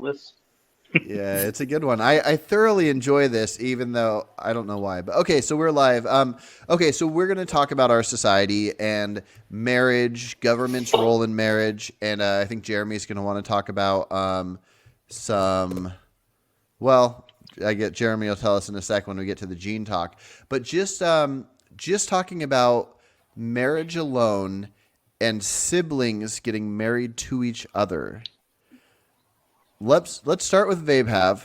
pointless. Yeah, it's a good one. I thoroughly enjoy this, even though I don't know why. But okay, so we're live. Okay, so we're gonna talk about our society and marriage, government's role in marriage, and I think Jeremy's gonna want to talk about some. Well, I get Jeremy will tell us in a sec when we get to the gene talk. But just talking about marriage alone and siblings getting married to each other. Let's start with Vabe.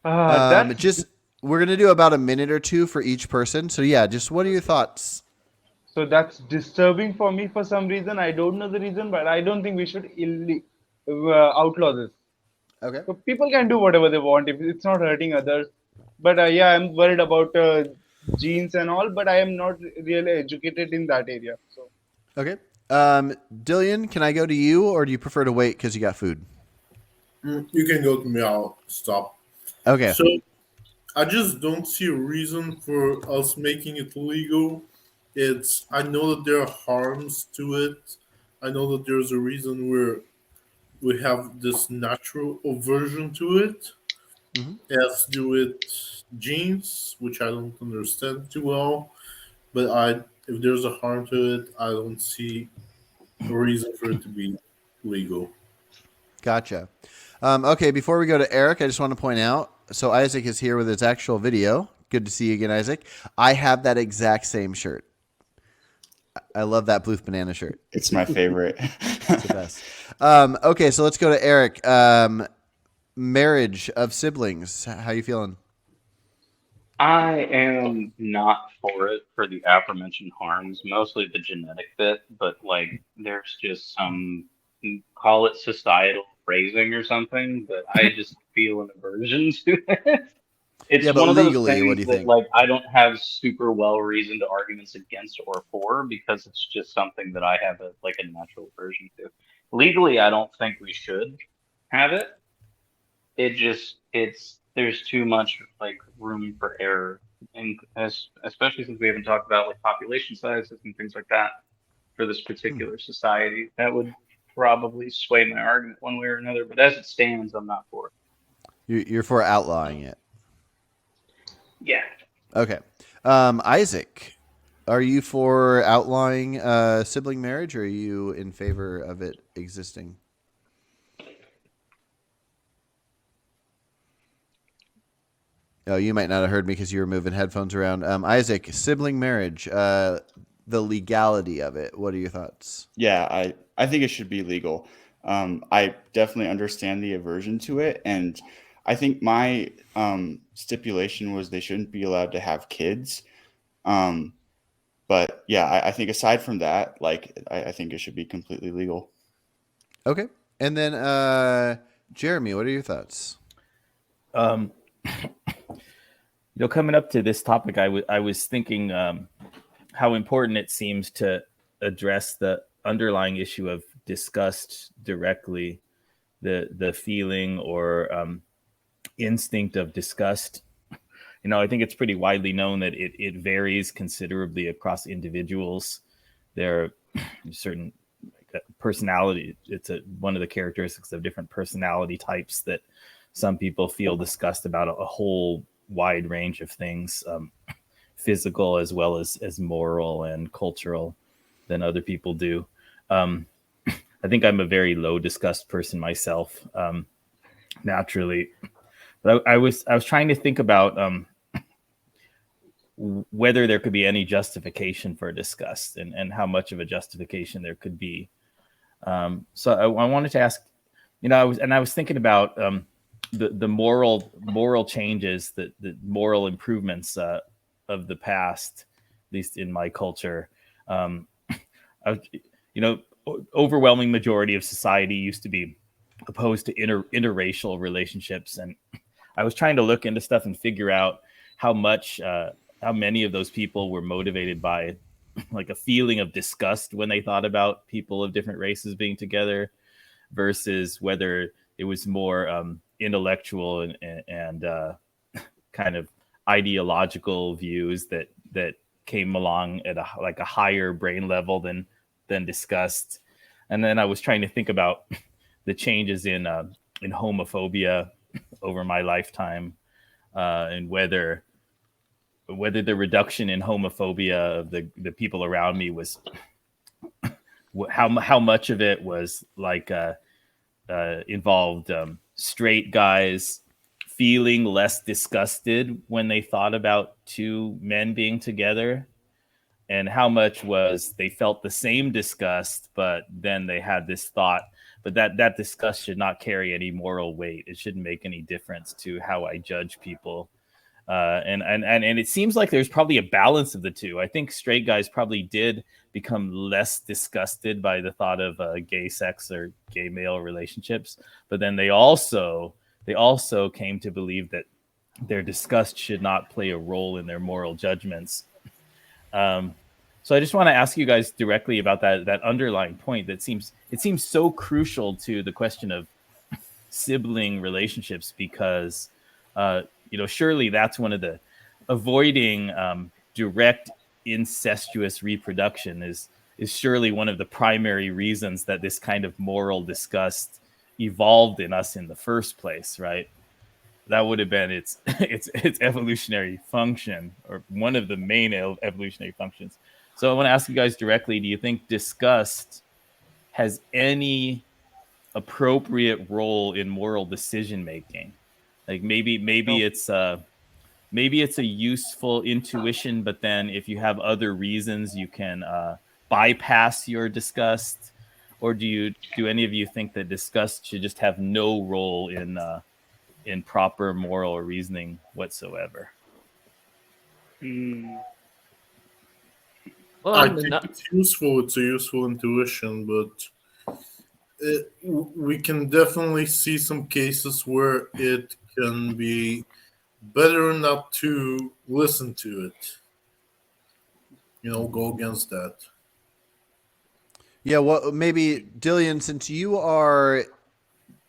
That's Just we're gonna do about a minute or two for each person. So yeah, just what are your thoughts? that's disturbing for me for some reason. I don't know the reason, but I don't think we should outlaw this. Okay. So people can do whatever they want if it's not hurting others. But yeah, I'm worried about genes and all, but I am not really educated in that area. So Okay. Dillian, can I go to you, or do you prefer to wait because you got food? You can go to me. I'll stop. Okay. So I just don't see a reason for us making it legal. It's I know that there are harms to it. I know that there's a reason where we have this natural aversion to it. Hmm. It has to do with genes, which I don't understand too well. But if there's a harm to it, I don't see a reason for it to be legal. Gotcha. Okay, before we go to Eric, I just want to point out. So Isaac is here with his actual video. Good to see you again, Isaac. I have that exact same shirt. I love that blue banana shirt. It's my favorite. It's the best. Okay, so let's go to Eric. Marriage of siblings. How you feeling? I am not for it for the aforementioned harms, mostly the genetic bit, but like there's just some call it societal phrasing or something, but I just feel an aversion to it. Yeah, It's but one of those legally, what do things you that think? like I don't have super well reasoned arguments against or for because it's just something that I have a natural aversion to. Legally, I don't think we should have it. It's there's too much like room for error, and especially since we haven't talked about like population sizes and things like that for this Hmm. particular society. That would probably sway my argument one way or another. But as it stands, I'm not for it. You're for outlawing it. Yeah. Okay. Isaac, are you for outlawing sibling marriage, or are you in favor of it existing? Oh, you might not have heard me because you were moving headphones around. Isaac, sibling marriage, the legality of it. What are your thoughts? Yeah, I think it should be legal. I definitely understand the aversion to it, and I think my stipulation was they shouldn't be allowed to have kids. Um, but yeah, I think aside from that, like I think it should be completely legal. Okay. And then, Jeremy, what are your thoughts? Um, coming up to this topic, I was thinking how important it seems to address the underlying issue of disgust directly, the feeling or instinct of disgust. I think it's pretty widely known that it varies considerably across individuals. There are certain personality. It's one of the characteristics of different personality types that some people feel disgust about a whole wide range of things, physical as well as moral and cultural than other people do. I think I'm a very low disgust person myself, naturally. But I was trying to think about whether there could be any justification for disgust and how much of a justification there could be. So I wanted to ask, I was thinking about the moral changes, the moral improvements of the past, at least in my culture. I, overwhelming majority of society used to be opposed to interracial relationships, and I was trying to look into stuff and figure out how many of those people were motivated by like a feeling of disgust when they thought about people of different races being together versus whether it was more intellectual and kind of ideological views that came along at a higher brain level than disgust. And then I was trying to think about the changes in in homophobia over my lifetime, and whether the reduction in homophobia of the people around me was how much of it was like involved straight guys feeling less disgusted when they thought about two men being together, and how much was they felt the same disgust, but then they had this thought, but that disgust should not carry any moral weight. It shouldn't make any difference to how I judge people. And it seems like there's probably a balance of the two. I think straight guys probably did become less disgusted by the thought of gay sex or gay male relationships, but then they also came to believe that their disgust should not play a role in their moral judgments. Um, so I just want to ask you guys directly about that underlying point it seems so crucial to the question of sibling relationships, because surely that's one of the avoiding direct incestuous reproduction is surely one of the primary reasons that this kind of moral disgust evolved in us in the first place, right? That would have been its its evolutionary function, or one of the main evolutionary functions. So I want to ask you guys directly: do you think disgust has any appropriate role in moral decision making? Like maybe No. it's a useful intuition, but then if you have other reasons, you can bypass your disgust. Or do any of you think that disgust should just have no role in proper moral reasoning whatsoever? Mm, Well, I I'm think not. it's useful. It's a useful intuition, but we can definitely see some cases where it can be better not to listen to it. Go against that. Yeah, well, maybe Dillian, since you are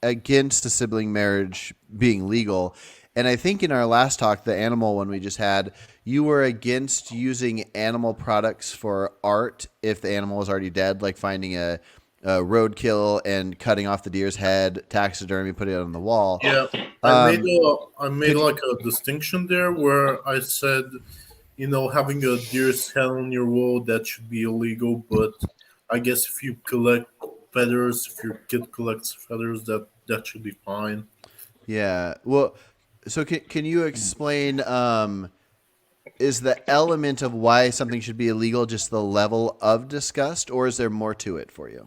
against a sibling marriage being legal, and I think in our last talk, the animal one we just had, you were against using animal products for art if the animal is already dead, like finding a roadkill and cutting off the deer's head, taxidermy, putting it on the wall. Yeah, Um, I made could you, like a distinction there where I said, having a deer's head on your wall that should be illegal, but I guess if you collect feathers, if your kid collects feathers, that should be fine. yeah, well, so can you explain? Is the element of why something should be illegal just the level of disgust, or is there more to it for you?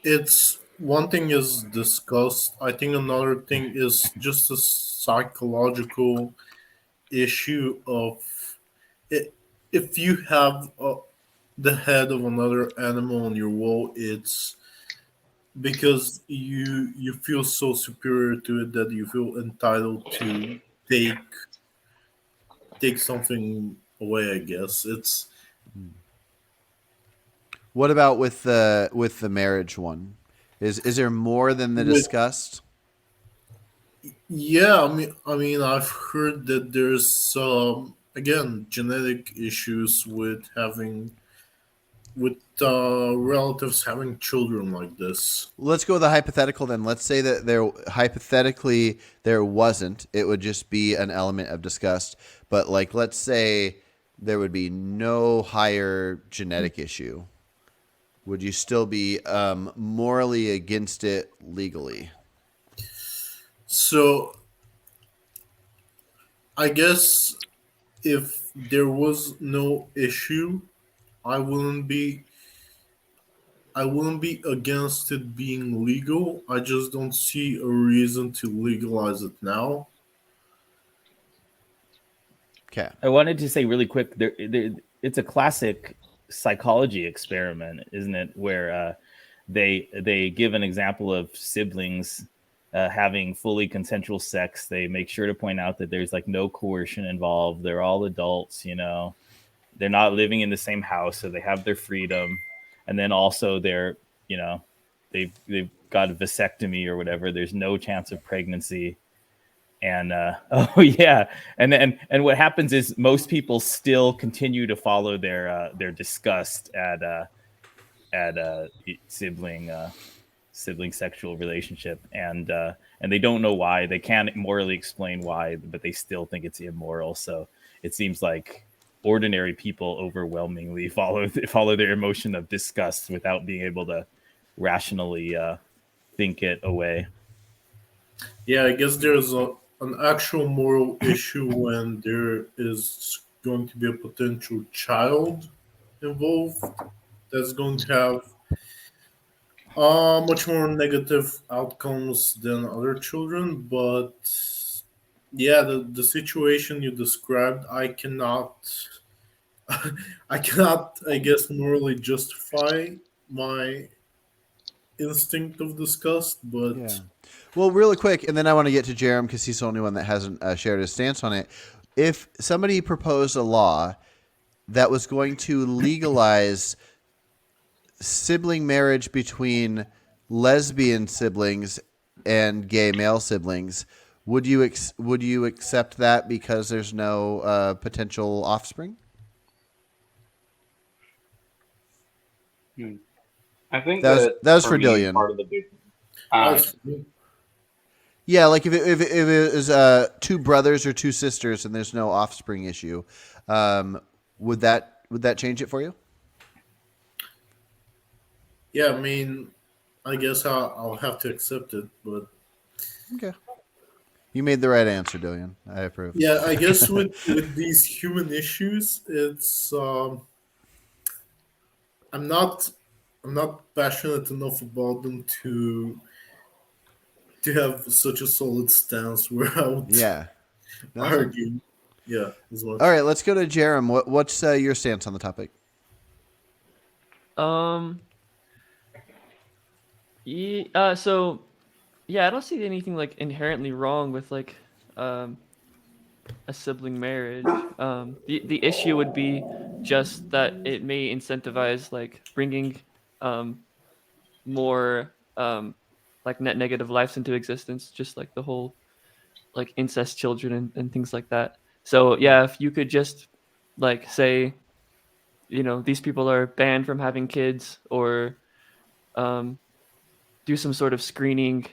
It's one thing is disgust. I think another thing is just a psychological issue of it. If you have the head of another animal on your wall, it's because you feel so superior to it that you feel entitled to take take something away. I guess it's What about with the marriage one? Is there more than the with disgust? yeah. I mean, I've heard that there's again genetic issues with relatives having children like this. Let's go with the hypothetical then. Let's say that there hypothetically there wasn't. It would just be an element of disgust. But like let's say there would be no higher genetic issue. Would you still be morally against it legally? So I guess if there was no issue, I wouldn't be I wouldn't be against it being legal. I just don't see a reason to legalize it now. Okay. I wanted to say really quick, it's a classic psychology experiment, isn't it? Where they give an example of siblings having fully consensual sex. They make sure to point out that there's like no coercion involved. They're all adults, They're not living in the same house, so they have their freedom. And then also you know, they've got a vasectomy or whatever. There's no chance of pregnancy. And oh yeah, and what happens is most people still continue to follow their disgust at sibling sibling sexual relationship, and they don't know why. They can't morally explain why, but they still think it's immoral. So it seems like ordinary people overwhelmingly follow their emotion of disgust without being able to rationally think it away. Yeah, I guess there's an actual moral issue when there is going to be a potential child involved that's going to have much more negative outcomes than other children. But yeah, the situation you described, I cannot, I cannot, I guess, morally justify my instinct of disgust, Yeah. but Well, really quick, and then I want to get to Jerem because he's the only one that hasn't shared his stance on it. If somebody proposed a law that was going to legalize sibling marriage between lesbian siblings and gay male siblings, would you accept that because there's no potential offspring? Hmm. I think that That was for for me, Dillian. part of the big. Uh, as Yeah, like if it was two brothers or two sisters and there's no offspring issue, um, would that change it for you? yeah, I mean, I guess I'll have to accept it, but Okay, you made the right answer, Dillian. I approve. yeah, I guess with these human issues, it's I'm not I'm not passionate enough about them to have such a solid stance where I would Yeah, no, that's fine. argue, yeah, as All much. right, let's go to Jerem. What's your stance on the topic? Um. Yeah. So yeah, I don't see anything like inherently wrong with like um a sibling marriage. The issue would be just that it may incentivize like bringing um more like net negative lives into existence, just like the whole like incest children and things like that. So yeah, if you could just like say, these people are banned from having kids, or um, do some sort of screening,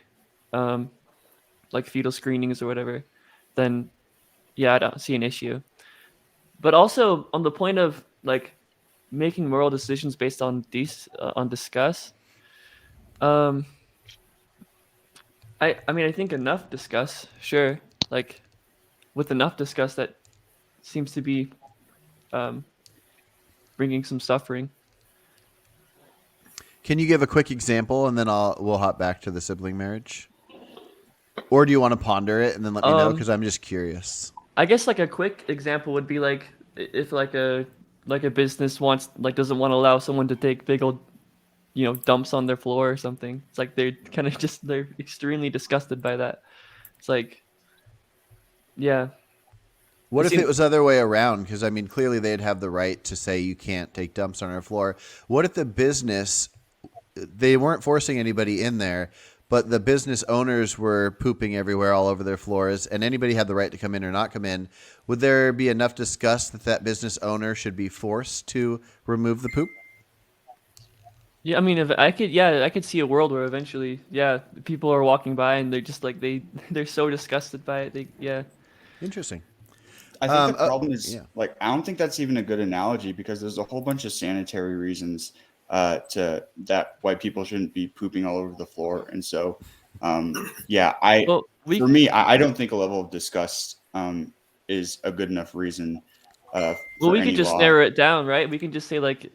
um, like fetal screenings or whatever, then yeah, I don't see an issue. But also on the point of like making moral decisions based on these on discuss, um, I mean I think enough discuss, sure, like with enough discuss that seems to be um, bringing some suffering. Can you give a quick example, and then we'll hop back to the sibling marriage, or do you want to ponder it and then let me know? Um, Because I'm just curious. I guess like a quick example would be like if like a business doesn't want to allow someone to take big old dumps on their floor or something. It's like they're extremely disgusted by that. It's like, yeah, What it if it seems. was the other way around? Because I mean, clearly they'd have the right to say you can't take dumps on our floor. What if the business they weren't forcing anybody in there, but the business owners were pooping everywhere all over their floors, and anybody had the right to come in or not come in? Would there be enough disgust that that business owner should be forced to remove the poop? Yeah, I mean, if I could, yeah, I could see a world where eventually, yeah, people are walking by and they're just like they're so disgusted by it. Yeah. Interesting. I think the Uh, problem is yeah. like I don't think that's even a good analogy because there's a whole bunch of sanitary reasons to that why people shouldn't be pooping all over the floor, and so yeah, Well, for me, I don't think a level of disgust is a good enough reason for we could any just law. narrow it down, right? We can just say like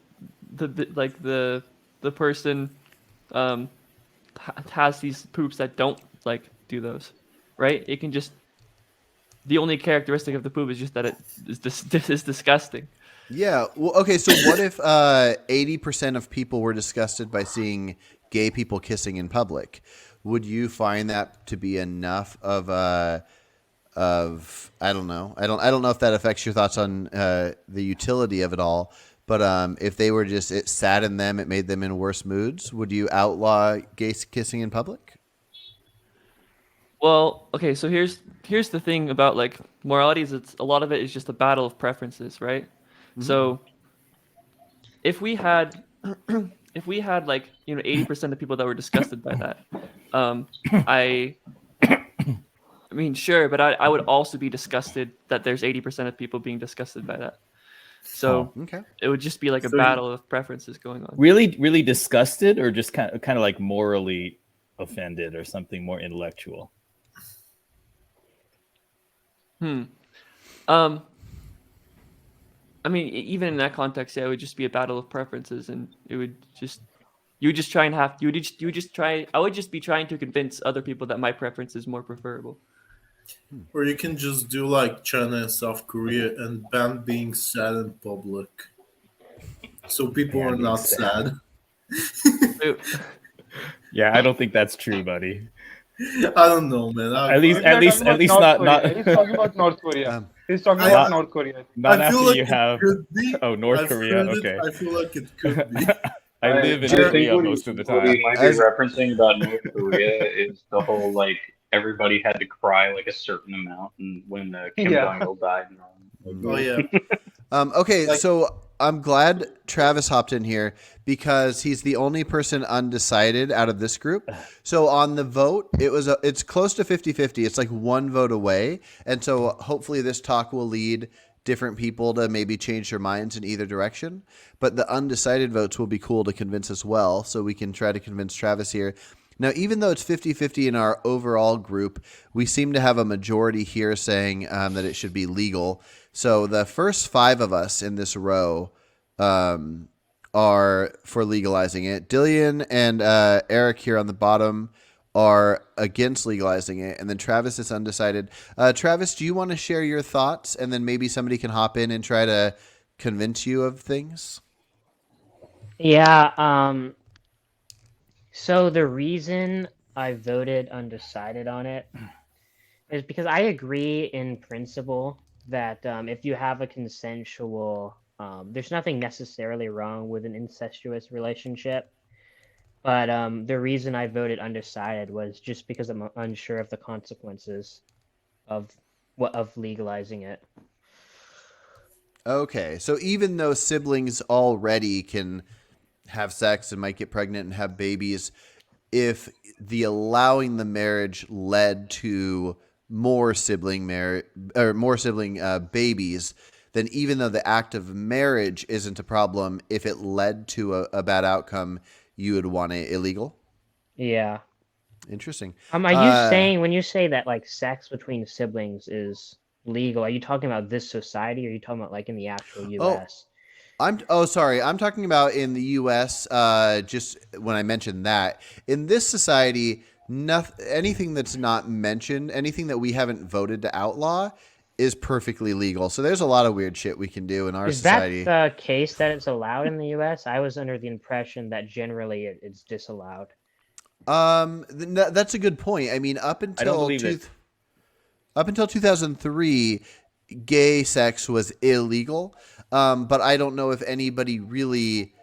the person um has these poops that don't like do those, right? It can just the only characteristic of the poop is just that it is is disgusting. Yeah. Well, okay. So what if 80% of people were disgusted by seeing gay people kissing in public? Would you find that to be enough of I don't know. I don't know if that affects your thoughts on the utility of it all. But if they were just it saddened them, it made them in worse moods. Would you outlaw gay kissing in public? Well, okay, so here's the thing about like morality is it's a lot of it is just a battle of preferences, right? Mm-hmm. So if we had if we had like 80% of people that were disgusted by that, I mean sure, but I would also be disgusted that there's 80% of people being disgusted by that. So Okay. it would just be like a So- battle of preferences going on. Really disgusted, or just kind of like morally offended, or something more intellectual? I mean, even in that context, yeah, it would just be a battle of preferences, and it would just you would just try and have you would just try. I would just be trying to convince other people that my preference is more preferable. Or you can just do like China and South Korea and ban being sad in public, so people Ban are being not sad. sad. Yeah, I don't think that's true, buddy. I don't know, man. At least, He's not talking about North not Korea. He's talking about North Korea. Um, He's talking I- about North Korea. not I feel after like you it have. could be. Oh, North I've Korea. heard it. Okay. I feel like it could be. I live in I think Korea what most of the what he time. might be As- referencing about North Korea is the whole like everybody had to cry like a certain amount, and when Kim Yeah. Jong Il died. And all. Oh yeah. Okay, Like- so I'm glad Travis hopped in here because he's the only person undecided out of this group. So on the vote, it's close to 50-50. It's like one vote away. And so hopefully this talk will lead different people to maybe change their minds in either direction. But the undecided votes will be cool to convince as well. So we can try to convince Travis here. Now, even though it's 50-50 in our overall group, we seem to have a majority here saying that it should be legal. So the first 5 of us in this row are for legalizing it. Dillian and Eric here on the bottom are against legalizing it. And then Travis is undecided. Travis, do you want to share your thoughts? And then maybe somebody can hop in and try to convince you of things? Yeah, so the reason I voted undecided on it is because I agree in principle that if you have a consensual, there's nothing necessarily wrong with an incestuous relationship. But the reason I voted undecided was just because I'm unsure of the consequences of legalizing it. Okay, so even though siblings already can have sex and might get pregnant and have babies, if the allowing the marriage led to more sibling babies, then even though the act of marriage isn't a problem, if it led to a bad outcome, you would want it illegal. Yeah. Interesting. Are you saying, when you say that like sex between siblings is legal, are you talking about this society, or are you talking about like in the actual U.S.? Sorry. I'm talking about in the U.S. Just when I mentioned that in this society, anything that's not mentioned, anything that we haven't voted to outlaw, is perfectly legal. So there's a lot of weird shit we can do in our Is society. that the case that it's allowed in the U.S.? I was under the impression that generally it's disallowed. That's a good point. I mean, up until believe it. up until 2003, gay sex was illegal. But I don't know if anybody really,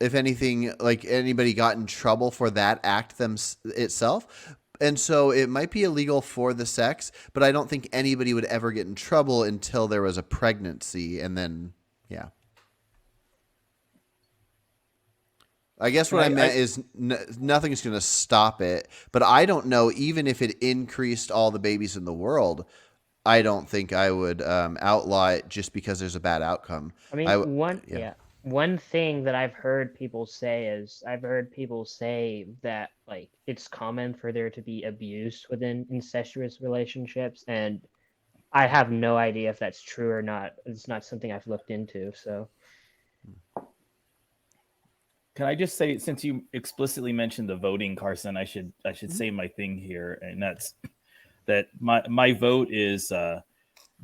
if anything, like anybody got in trouble for that act itself. And so it might be illegal for the sex, but I don't think anybody would ever get in trouble until there was a pregnancy. And then, yeah. I guess what I meant is nothing's going to stop it. But I don't know, even if it increased all the babies in the world, I don't think I would outlaw it just because there's a bad outcome. I mean, one thing that I've heard people say is that like it's common for there to be abuse within incestuous relationships, and I have no idea if that's true or not. It's not something I've looked into. So, Can I just say, since you explicitly mentioned the voting, Carson, I should say my thing here, and that's that my vote is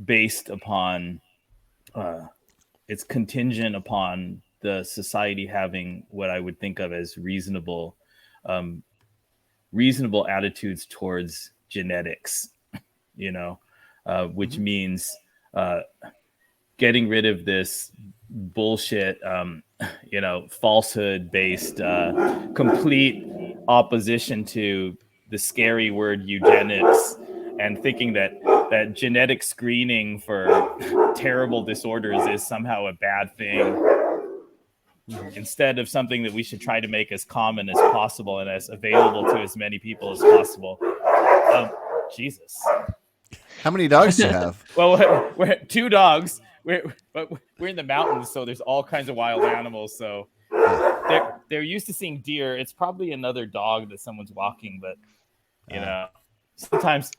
based upon it's contingent upon the society having what I would think of as reasonable attitudes towards genetics, which means getting rid of this bullshit, falsehood based, complete opposition to the scary word eugenics, and thinking that genetic screening for terrible disorders is somehow a bad thing. instead of something that we should try to make as common as possible and as available to as many people as possible. Jesus. How many dogs do you have? Well, we're two dogs. But we're in the mountains, so there's all kinds of wild animals. So they're used to seeing deer. It's probably another dog that someone's walking, but sometimes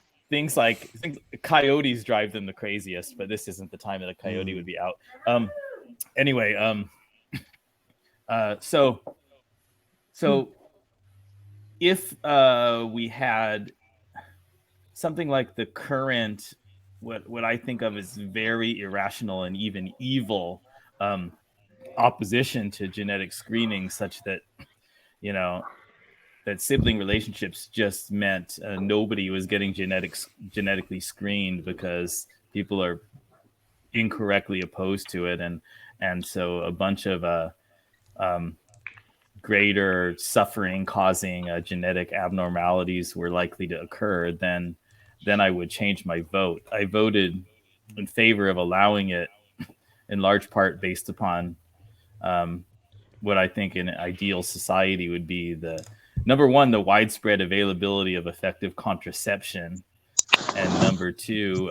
coyotes drive them the craziest. But this isn't the time that a coyote would be out. Anyway, so if we had something like the current, what I think of as very irrational and even evil opposition to genetic screening, such that that sibling relationships just meant nobody was getting genetically screened because people are incorrectly opposed to it, and so a bunch of greater suffering causing genetic abnormalities were likely to occur, then I would change my vote. I voted in favor of allowing it in large part based upon what I think an ideal society would be: the number one, the widespread availability of effective contraception, and number two,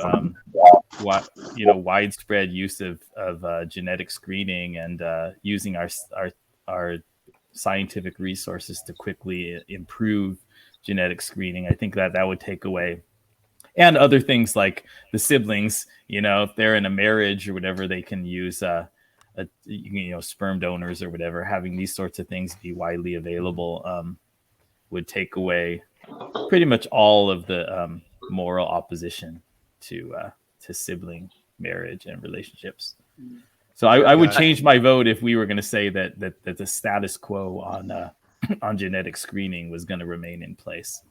widespread use of genetic screening and using our scientific resources to quickly improve genetic screening. I think that would take away, and other things like the siblings, if they're in a marriage or whatever, they can use sperm donors or whatever. Having these sorts of things be widely available would take away pretty much all of the moral opposition to sibling marriage and relationships. So I would change my vote if we were going to say that the status quo on genetic screening was going to remain in place.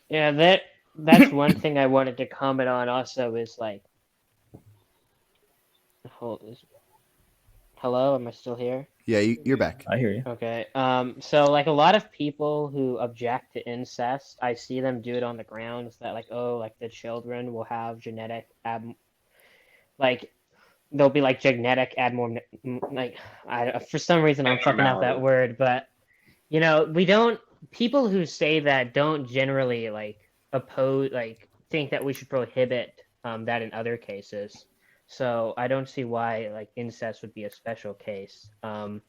Yeah, that's one thing I wanted to comment on also is like, hello, am I still here? Yeah, you're back. I hear you. Okay. So like a lot of people who object to incest, I see them do it on the grounds that like, oh, like the children will have genetic they'll be like genetic for some reason I'm fucking up that word, but people who say that don't generally think that we should prohibit that in other cases. So I don't see why like incest would be a special case. The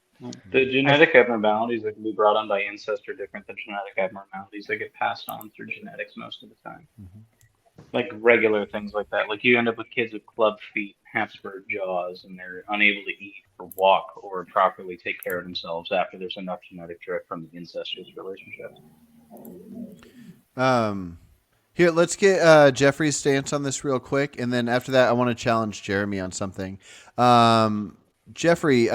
genetic abnormalities that can be brought on by incest are different than genetic abnormalities that get passed on through genetics most of the time. Like regular things like that. Like you end up with kids with club feet, Habsburg jaws, and they're unable to eat or walk or properly take care of themselves after there's enough genetic drift from the incestuous relationship. Here, let's get Jeffrey's stance on this real quick, and then after that, I want to challenge Jeremy on something. Jeffrey,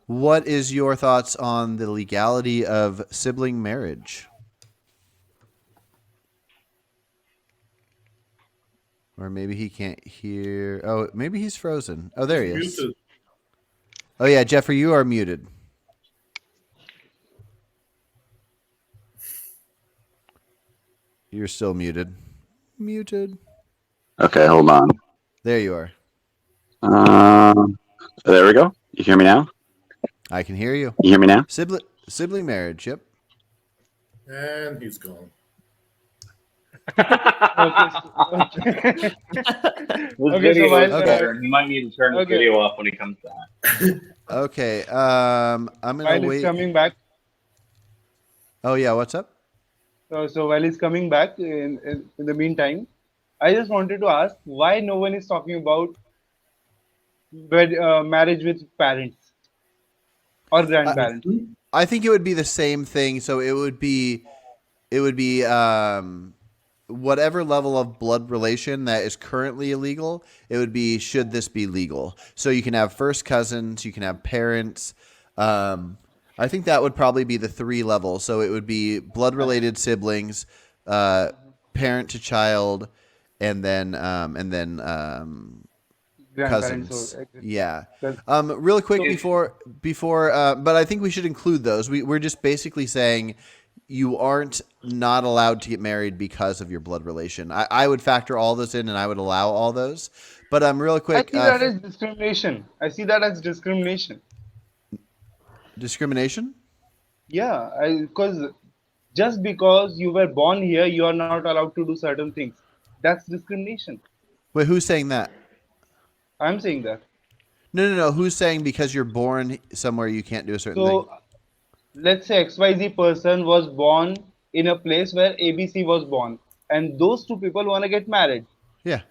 what is your thoughts on the legality of sibling marriage? Or maybe he can't hear. Oh, maybe he's frozen. Oh, there he is. Muted. Oh, yeah, Jeffrey, you are muted. You're still muted. Muted. Okay, hold on. There you are. There we go. You hear me now? I can hear you. You hear me now? Sibling marriage, yep. And he's gone. This video is better. He might need to turn the video off when he comes back. Okay. I'm gonna wait. He's coming back. Oh yeah, what's up? So while he's coming back, in the meantime, I just wanted to ask why no one is talking about marriage with parents or grandparents. I think it would be the same thing. So it would be whatever level of blood relation that is currently illegal. It would be, should this be legal? So you can have first cousins, you can have parents. I think that would probably be the 3 levels. So it would be blood related siblings, parent to child, and then cousins. Yeah. Really quick before, but I think we should include those. We're just basically saying you aren't not allowed to get married because of your blood relation. I would factor all those in, and I would allow all those. But really quick, I see that as discrimination. Discrimination? Yeah, because just because you were born here, you are not allowed to do certain things. That's discrimination. Wait, who's saying that? I'm saying that. No. Who's saying because you're born somewhere you can't do a certain thing? So let's say XYZ person was born in a place where ABC was born, and those two people want to get married. Yeah.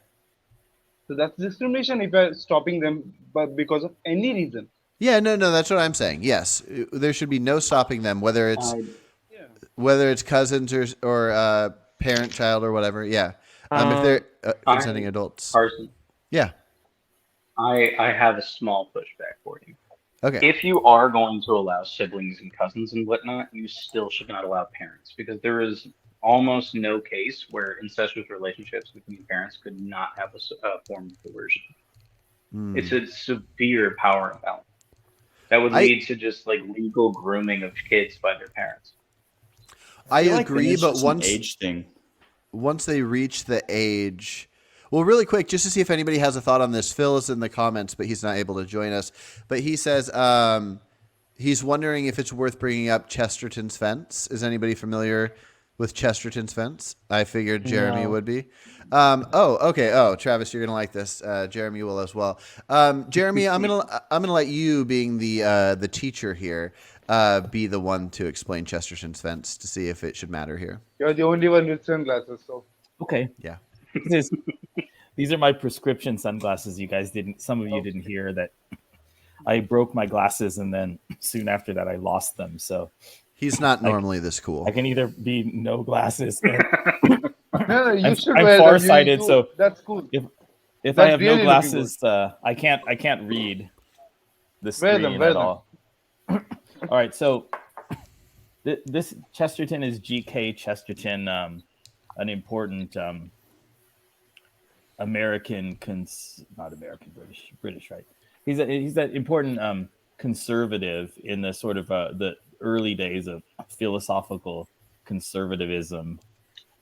So that's discrimination if you're stopping them but because of any reason. Yeah, no, that's what I'm saying. Yes, there should be no stopping them, I Yeah. whether it's cousins or parent, child, or whatever. Yeah, if Um, they're consenting I adults. Carson, Yeah. I have a small pushback for you. Okay. If you are going to allow siblings and cousins and whatnot, you still should not allow parents because there is almost no case where incestuous relationships between parents could not have a form of coercion. It's Hmm. a severe power imbalance that would I lead to just like legal grooming of kids by their parents. I feel like then agree, it's but just an age thing. once they reach the age. Well, really quick, just to see if anybody has a thought on this. Phil is in the comments, but he's not able to join us. But he says he's wondering if it's worth bringing up Chesterton's fence. Is anybody familiar with Chesterton's fence? I figured Jeremy no. would be. Okay. Oh, Travis, you're gonna like this. Jeremy will as well. Jeremy, I'm gonna let you, being the teacher here, be the one to explain Chesterton's fence to see if it should matter here. You're the only one with sunglasses, so Okay. Yeah. These are my prescription sunglasses. You guys didn't. Some of you didn't hear that I broke my glasses, and then soon after that, I lost them. So He's not I, normally this cool. I can either be no glasses. Or no, you should I'm wear them. farsighted, so that's cool. if I That's have no really looking good. glasses, I can't read the Wear them, screen wear at them. all. All right, so this Chesterton is G.K. Chesterton, an important American, not American, British, right? He's that important conservative in the sort of the early days of philosophical conservatism,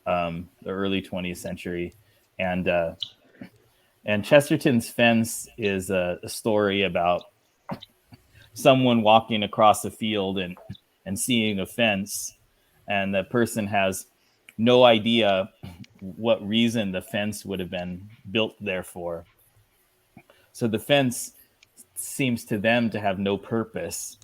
the early 20th century, and Chesterton's Fence is a story about someone walking across a field and seeing a fence, and the person has no idea what reason the fence would have been built there for. So the fence seems to them to have no purpose.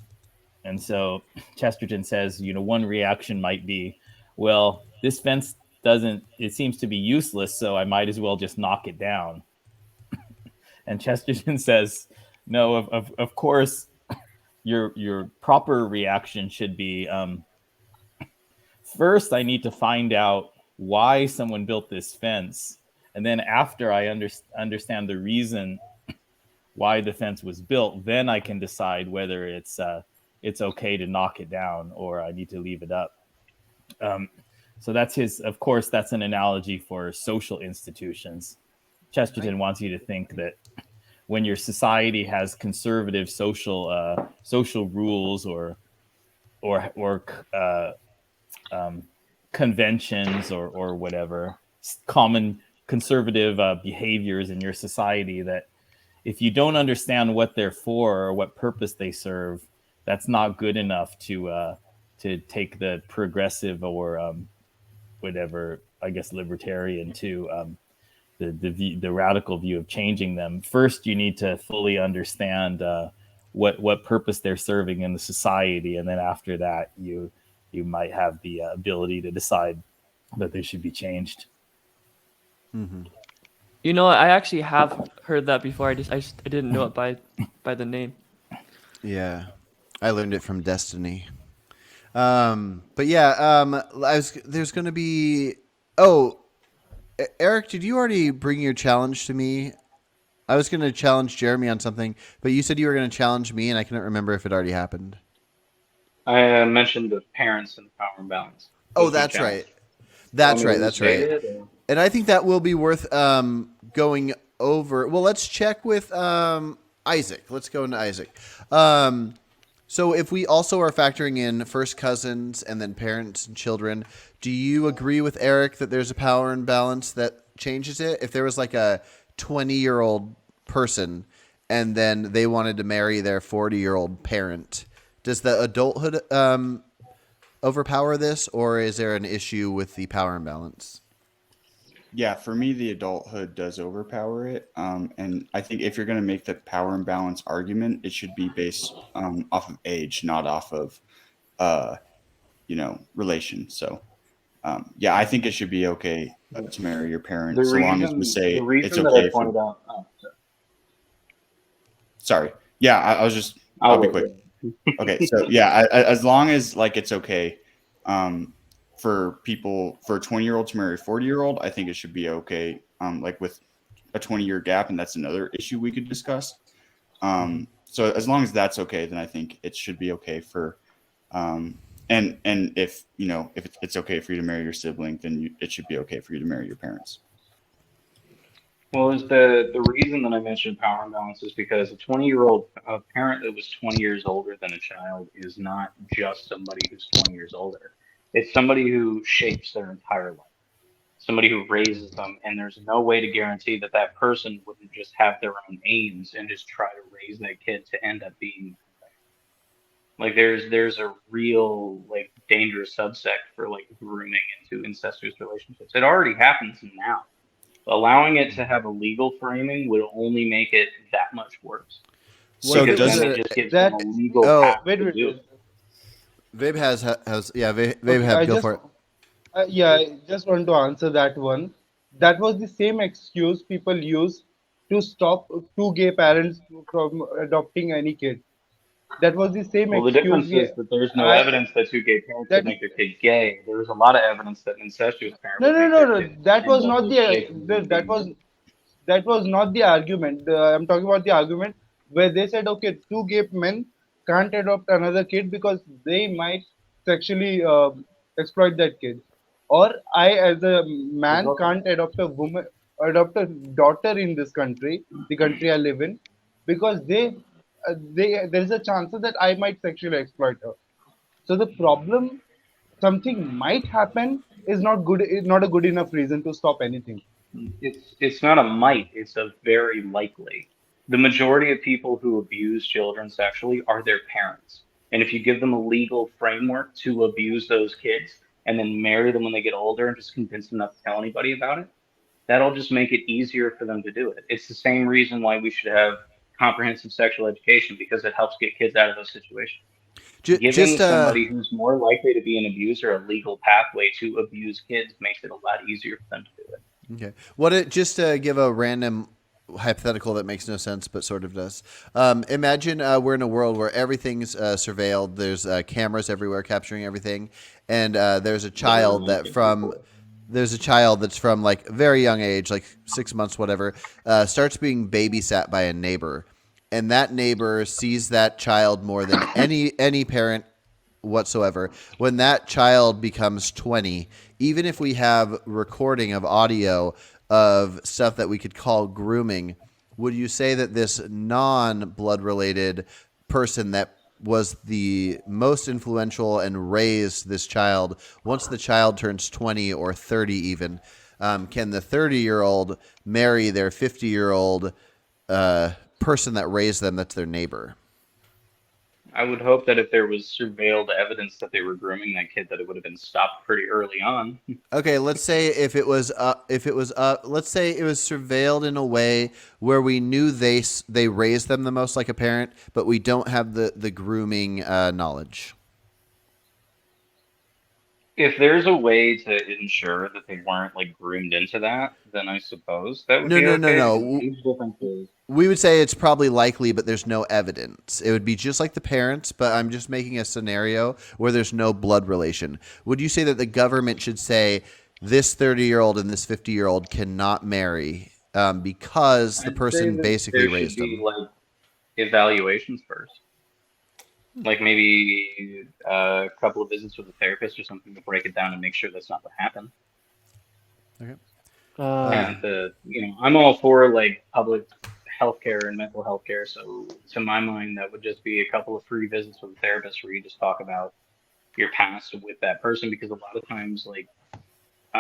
And so Chesterton says, one reaction might be, well, this fence it seems to be useless, so I might as well just knock it down. And Chesterton says, no, of course, your proper reaction should be, first, I need to find out why someone built this fence. And then after I understand the reason why the fence was built, then I can decide whether it's okay to knock it down or I need to leave it up. So of course, that's an analogy for social institutions. Chesterton wants you to think that when your society has conservative social rules or conventions or whatever common conservative behaviors in your society, that if you don't understand what they're for or what purpose they serve, that's not good enough to take the progressive or whatever, I guess, libertarian to the radical view of changing them. First, you need to fully understand what purpose they're serving in the society, and then after that, you might have the ability to decide that they should be changed. Mm-hmm. I actually have heard that before. I didn't know it by the name. Yeah, I learned it from Destiny. But yeah, there's going to be. Oh, Eric, did you already bring your challenge to me? I was going to challenge Jeremy on something, but you said you were going to challenge me, and I couldn't remember if it already happened. I mentioned the parents and the power imbalance. Oh, Was my that's challenge. right. That's Want me right. to That's restate right. it, or- And I think that will be worth going over. Well, let's check with Isaac. Let's go into Isaac. So if we also are factoring in first cousins and then parents and children, do you agree with Eric that there's a power imbalance that changes it? If there was like a 20-year-old person and then they wanted to marry their 40-year-old parent, Does the adulthood overpower this, or is there an issue with the power imbalance? Yeah, for me, the adulthood does overpower it. And I think if you're going to make the power imbalance argument, it should be based off of age, not off of, uh, relation. So, yeah, I think it should be okay to marry your The parents, so long as we the say it's reason that I okay for. pointed out. Oh, Sorry. Yeah, I was just. I'll I'll be wait. quick. Okay, so yeah, as long as like it's okay, for people for a 20-year-old to marry a 40-year-old, I think it should be okay. Like with a 20-year gap, and that's another issue we could discuss. So as long as that's okay, then I think it should be okay for, and if if it's okay for you to marry your sibling, then it should be okay for you to marry your parents. Well, is the reason that I mentioned power imbalance is because a 20-year-old a parent that was 20 years older than a child is not just somebody who's 20 years older. It's somebody who shapes their entire life, somebody who raises them, and there's no way to guarantee that that person wouldn't just have their own aims and just try to raise that kid to end up being like there's a real like dangerous subsect for like grooming into incestuous relationships. It already happens now. Allowing it to have a legal framing would only make it that much worse What So if because it was then does it a? just gives them That a legal Oh, path wait, to wait, do wait. it. Vabe has yeah. Vabe Okay, have I go just for it. yeah, I just want to answer that one. That was the same excuse people use to stop two gay parents from adopting any kid. That was the same Well, the excuse difference we is that there's no I evidence that two gay parents would that make their kid gay. There's a lot of evidence that an incestuous parent no would no make no their no, kid that end was up not just shaping them into that being was gay. that was not the argument. I'm talking about the argument where they said, okay, two gay men can't adopt another kid because they might sexually exploit that kid, or I, as a There's man, also can't adopt a daughter in this country, the country I live in, because there is a chance that I might sexually exploit her. So the problem, something might happen, is not a good enough reason to stop anything. it's not a might, it's a very likely. The majority of people who abuse children sexually are their parents. And if you give them a legal framework to abuse those kids and then marry them when they get older and just convince them not to tell anybody about it, that'll just make it easier for them to do it. It's the same reason why we should have comprehensive sexual education because it helps get kids out of those situations. Giving Just somebody who's more likely to be an abuser a legal pathway to abuse kids makes it a lot easier for them to do it. okay. What it just to give a random hypothetical that makes no sense but sort of does. Imagine we're in a world where everything's surveilled. There's cameras everywhere capturing everything, and there's a child that's from like a very young age, like 6 months, whatever, starts being babysat by a neighbor, and that neighbor sees that child more than any parent whatsoever. When that child becomes 20, even if we have recording of audio of stuff that we could call grooming, would you say that this non-blood related person that was the most influential and raised this child, once the child turns 20 or 30 even, can the 30-year-old marry their 50-year-old person that raised them that's their neighbor? I would hope that if there was surveilled evidence that they were grooming that kid, that it would have been stopped pretty early on. Okay, let's say let's say it was surveilled in a way where we knew they raised them the most like a parent, but we don't have the grooming knowledge. If there's a way to ensure that they weren't like groomed into that, then I suppose that would No, be no, no, okay because no. age differences. We would say it's probably likely, but there's no evidence. It would be just like the parents, but I'm just making a scenario where there's no blood relation. Would you say that the government should say this 30-year-old and this 50-year-old cannot marry because the I'd say person that basically there should raised be them? like evaluations first, like maybe a couple of visits with a therapist or something to break it down and make sure that's not what happened. Okay. And Um, I'm all for like public healthcare and mental health care. So to my mind, that would just be a couple of free visits with a therapist where you just talk about your past with that person because a lot of times like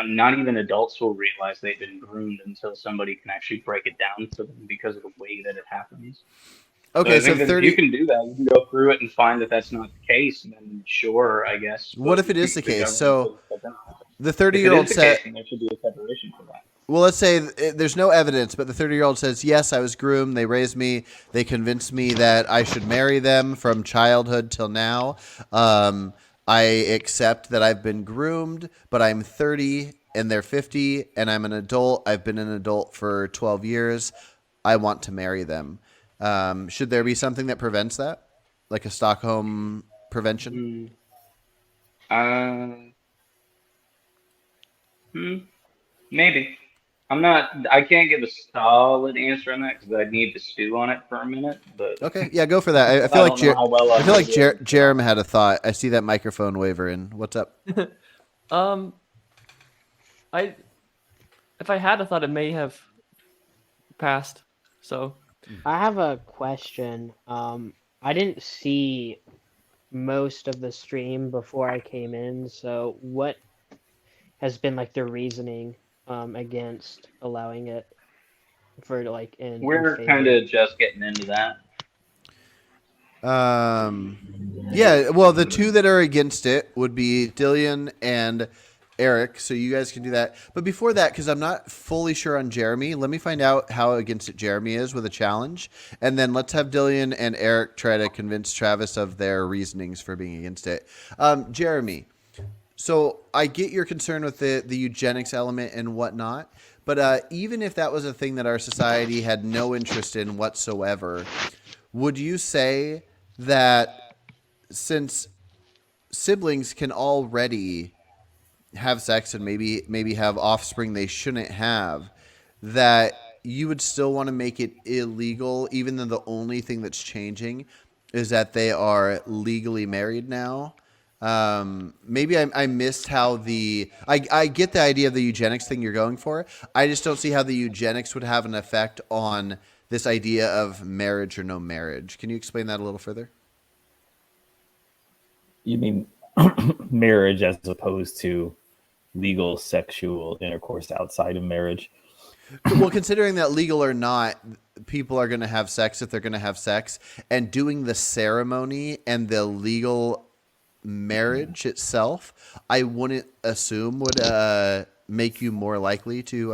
not even adults will realize they've been groomed until somebody can actually break it down to them because of the way that it happens. So Okay, I so think that if you 30. can do that, you can go through it and find that that's not the case, then sure, I guess. What But if it is the the case? government So doesn't step in on it. the If it 30-year-old is the said, case, then there should be a separation for that. well, let's say there's no evidence, but the 30-year-old says, yes, I was groomed. They raised me. They convinced me that I should marry them from childhood till now. Um, I accept that I've been groomed, but I'm 30 and they're 50 and I'm an adult. I've been an adult for 12 years. I want to marry them. Should there be something that prevents that? Like a Stockholm prevention? Mm. Uh, hmm, maybe. I'm not. I can't give a solid answer on that because I need to stew on it for a minute. But Okay, yeah, go for that. I feel I like don't know how well I I'm feel going like to be able to get on Jerem had a thought. I see that microphone wavering. What's up? Um, I if I had a thought, it may have passed. So I have a question. I didn't see most of the stream before I came in, so what has been like the reasoning against allowing it for like in We're kind favor? of just getting into that. Yeah, well, the two that are against it would be Dillian and Eric, so you guys can do that. But before that, because I'm not fully sure on Jeremy, let me find out how against it Jeremy is with a challenge, and then let's have Dillian and Eric try to convince Travis of their reasonings for being against it. Jeremy, so I get your concern with the eugenics element and whatnot, but even if that was a thing that our society had no interest in whatsoever, would you say that since siblings can already have sex and maybe have offspring they shouldn't have, that you would still want to make it illegal, even though the only thing that's changing is that they are legally married now? Maybe I missed how I get the idea of the eugenics thing you're going for. I just don't see how the eugenics would have an effect on this idea of marriage or no marriage. Can you explain that a little further? You mean marriage as opposed to legal sexual intercourse outside of marriage? Well, considering that legal or not, people are going to have sex if they're going to have sex, and doing the ceremony and the legal marriage itself, I wouldn't assume would make you more likely to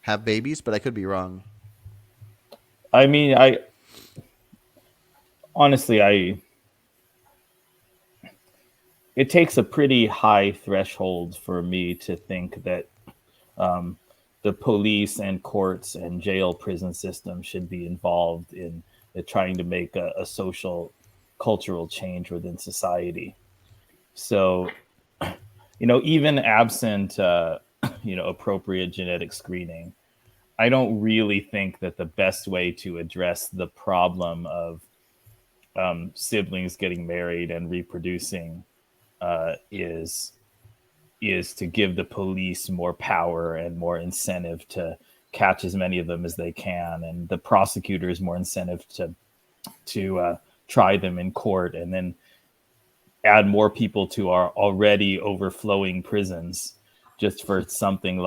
have babies, but I could be wrong. I mean, I honestly, I it takes a pretty high threshold for me to think that um, the police and courts and jail prison system should be involved in trying to make a social cultural change within society. So, even absent, appropriate genetic screening, I don't really think that the best way to address the problem of siblings getting married and reproducing is to give the police more power and more incentive to catch as many of them as they can, and the prosecutors more incentive to try them in court, and then add more people to our already overflowing prisons just for something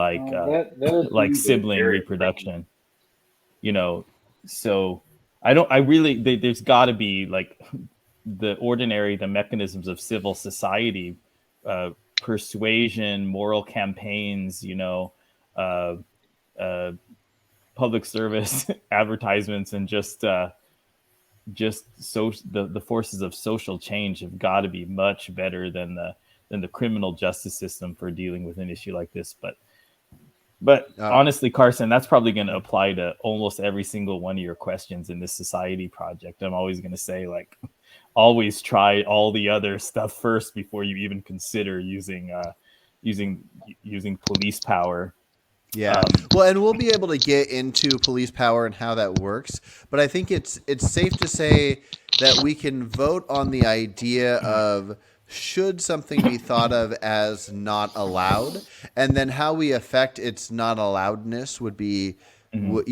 Those like seem sibling very reproduction. You know, so I really there's got to be like the mechanisms of civil society, uh, persuasion, moral campaigns, uh, uh, public service advertisements, and just so the forces of social change have got to be much better than the criminal justice system for dealing with an issue like this. But Uh, honestly, Carson, that's probably going to apply to almost every single one of your questions in this society project. I'm always going to say, like, always try all the other stuff first before you even consider using using police power. Yeah. Well, and we'll be able to get into police power and how that works, but I think it's safe to say that we can vote on the idea of should something be thought of as not allowed, and then how we affect its not allowedness would be Mhm.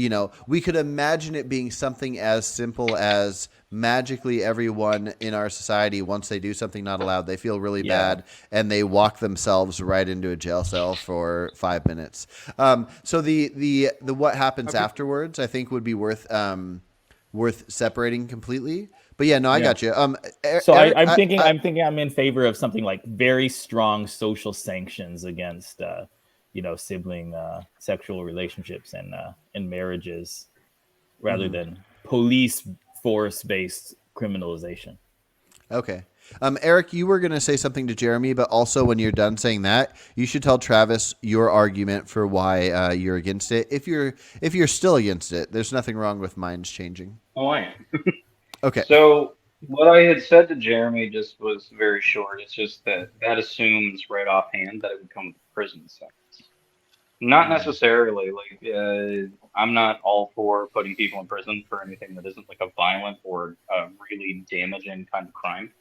we could imagine it being something as simple as magically everyone in our society, once they do something not allowed, they feel really Yeah. bad and they walk themselves right into a jail cell for 5 minutes. So the what happens Okay. afterwards, I think, would be worth worth separating completely. But yeah, no, I Yeah. got you. So Eric, I'm thinking I'm in favor of something like very strong social sanctions against, sibling sexual relationships and marriages, rather than police force based criminalization. okay. Eric, you were going to say something to Jeremy, but also when you're done saying that, you should tell Travis your argument for why you're against it. If you're still against it, there's nothing wrong with minds changing. Oh, I am. Okay. So what I had said to Jeremy just was very short. It's just that that assumes right offhand that it would come with a prison sentence. Not necessarily. Like, I'm not all for putting people in prison for anything that isn't like a violent or really damaging kind of crime.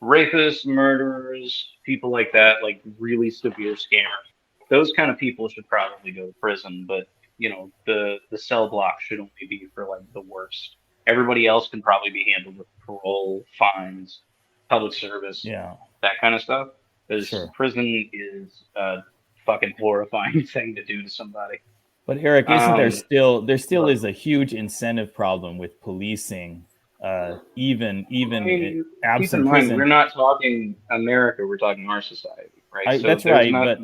Rapists, murderers, people like that, like really severe scammers. Those kind of people should probably go to prison, but the cell block should only be for like the worst. Everybody else can probably be handled with parole, fines, public service, Yeah, that kind of stuff. Because sure. prison is a fucking horrifying thing to do to somebody. But Eric, isn't Um, there still but is a huge incentive problem with policing, I even mean, keep in absent mind, we're prison? not talking America, we're talking our society, right? So That's right, but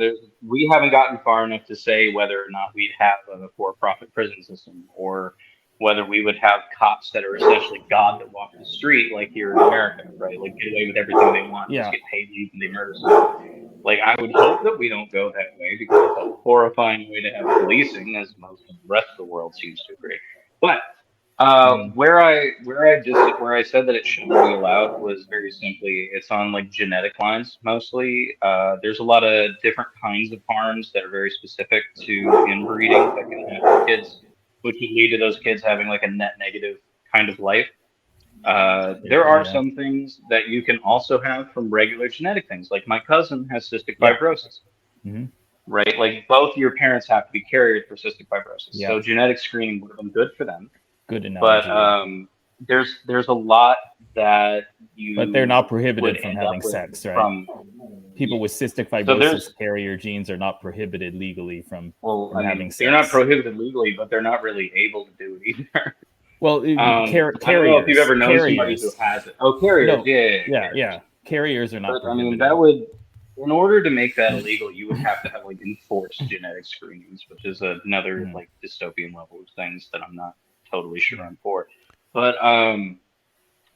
we haven't gotten far enough to say whether or not we'd have a for-profit prison system or whether we would have cops that are essentially God that walk the street like here in America, right? Like get away with everything they want, just yeah, get paid leave and they murder somebody. Like I would hope that we don't go that way because it's a horrifying way to have policing, as most of the rest of the world seems to agree. But mm, where I said that it shouldn't be allowed was very simply it's on like genetic lines mostly. There's a lot of different kinds of harms that are very specific to inbreeding that can happen to kids, which would lead to those kids having like a net negative kind of life. There are yeah, some things that you can also have from regular genetic things. Like my cousin has cystic yeah, fibrosis, hmm right? Like both your parents have to be carriers for cystic fibrosis, yeah. so genetic screening would have been good for them, Good but analogy. Yeah, there's a lot that but they're you not would prohibited from end up having with sex, right? from People with cystic so fibrosis there's carrier genes are not prohibited legally well, from I having mean, they're not sex. prohibited legally, but they're not really able to do it either. Well, I don't know if you've carriers, ever known somebody who carriers. has it. Oh, carriers, No, yeah, yeah, yeah, yeah, carriers. yeah. Carriers are not But I mean, that prohibited. would, in order to make that illegal, you would have to have like enforced genetic screenings, which is another Mm, like dystopian level of things that I'm not totally sure mm. I'm for. But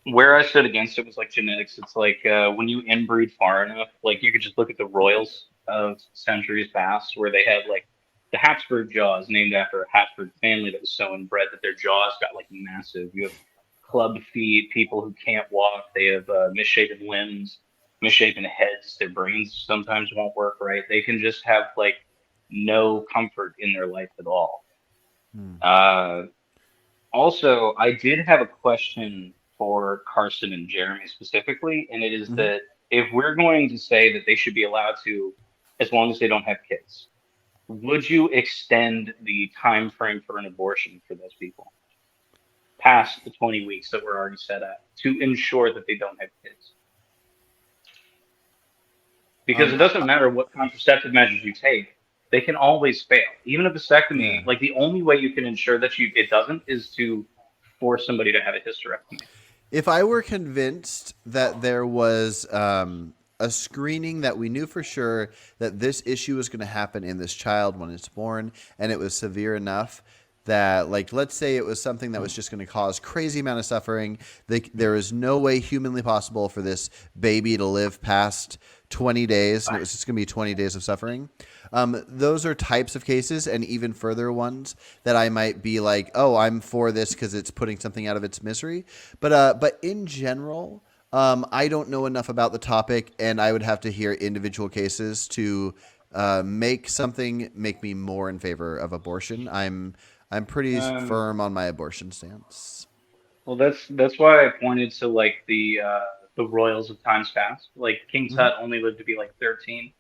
where I stood against it was like genetics. It's like when you inbreed far enough, like you could just look at the royals of centuries past, where they had like the Habsburg jaws named after a Habsburg family that was so inbred that their jaws got like massive. You have club feet, people who can't walk. They have misshapen limbs, misshapen heads. Their brains sometimes won't work right. They can just have like no comfort in their life at all. Hmm. Uh, Also, I did have a question for Carson and Jeremy specifically, and it is Mhm. that if we're going to say that they should be allowed to, as long as they don't have kids, would you extend the time frame for an abortion for those people past the 20 weeks that we're already set at to ensure that they don't have kids? Because it I, doesn't matter what contraceptive measures you take, they can always fail. Even a vasectomy, yeah. like the only way you can ensure that it doesn't is to force somebody to have a hysterectomy. If I were convinced that there was a screening that we knew for sure that this issue was going to happen in this child when it's born, and it was severe enough that, like, let's say it was something that was just going to cause crazy amount of suffering, there is no way humanly possible for this baby to live past 20 days, and it was just going to be 20 days of suffering. Those are types of cases, and even further ones that I might be like, oh, I'm for this because it's putting something out of its misery. But in general, I don't know enough about the topic, and I would have to hear individual cases to make me more in favor of abortion. I'm pretty Um, firm on my abortion stance. Well, that's why I pointed to like the royals of times past. Like King Hmm. Tut only lived to be like 13.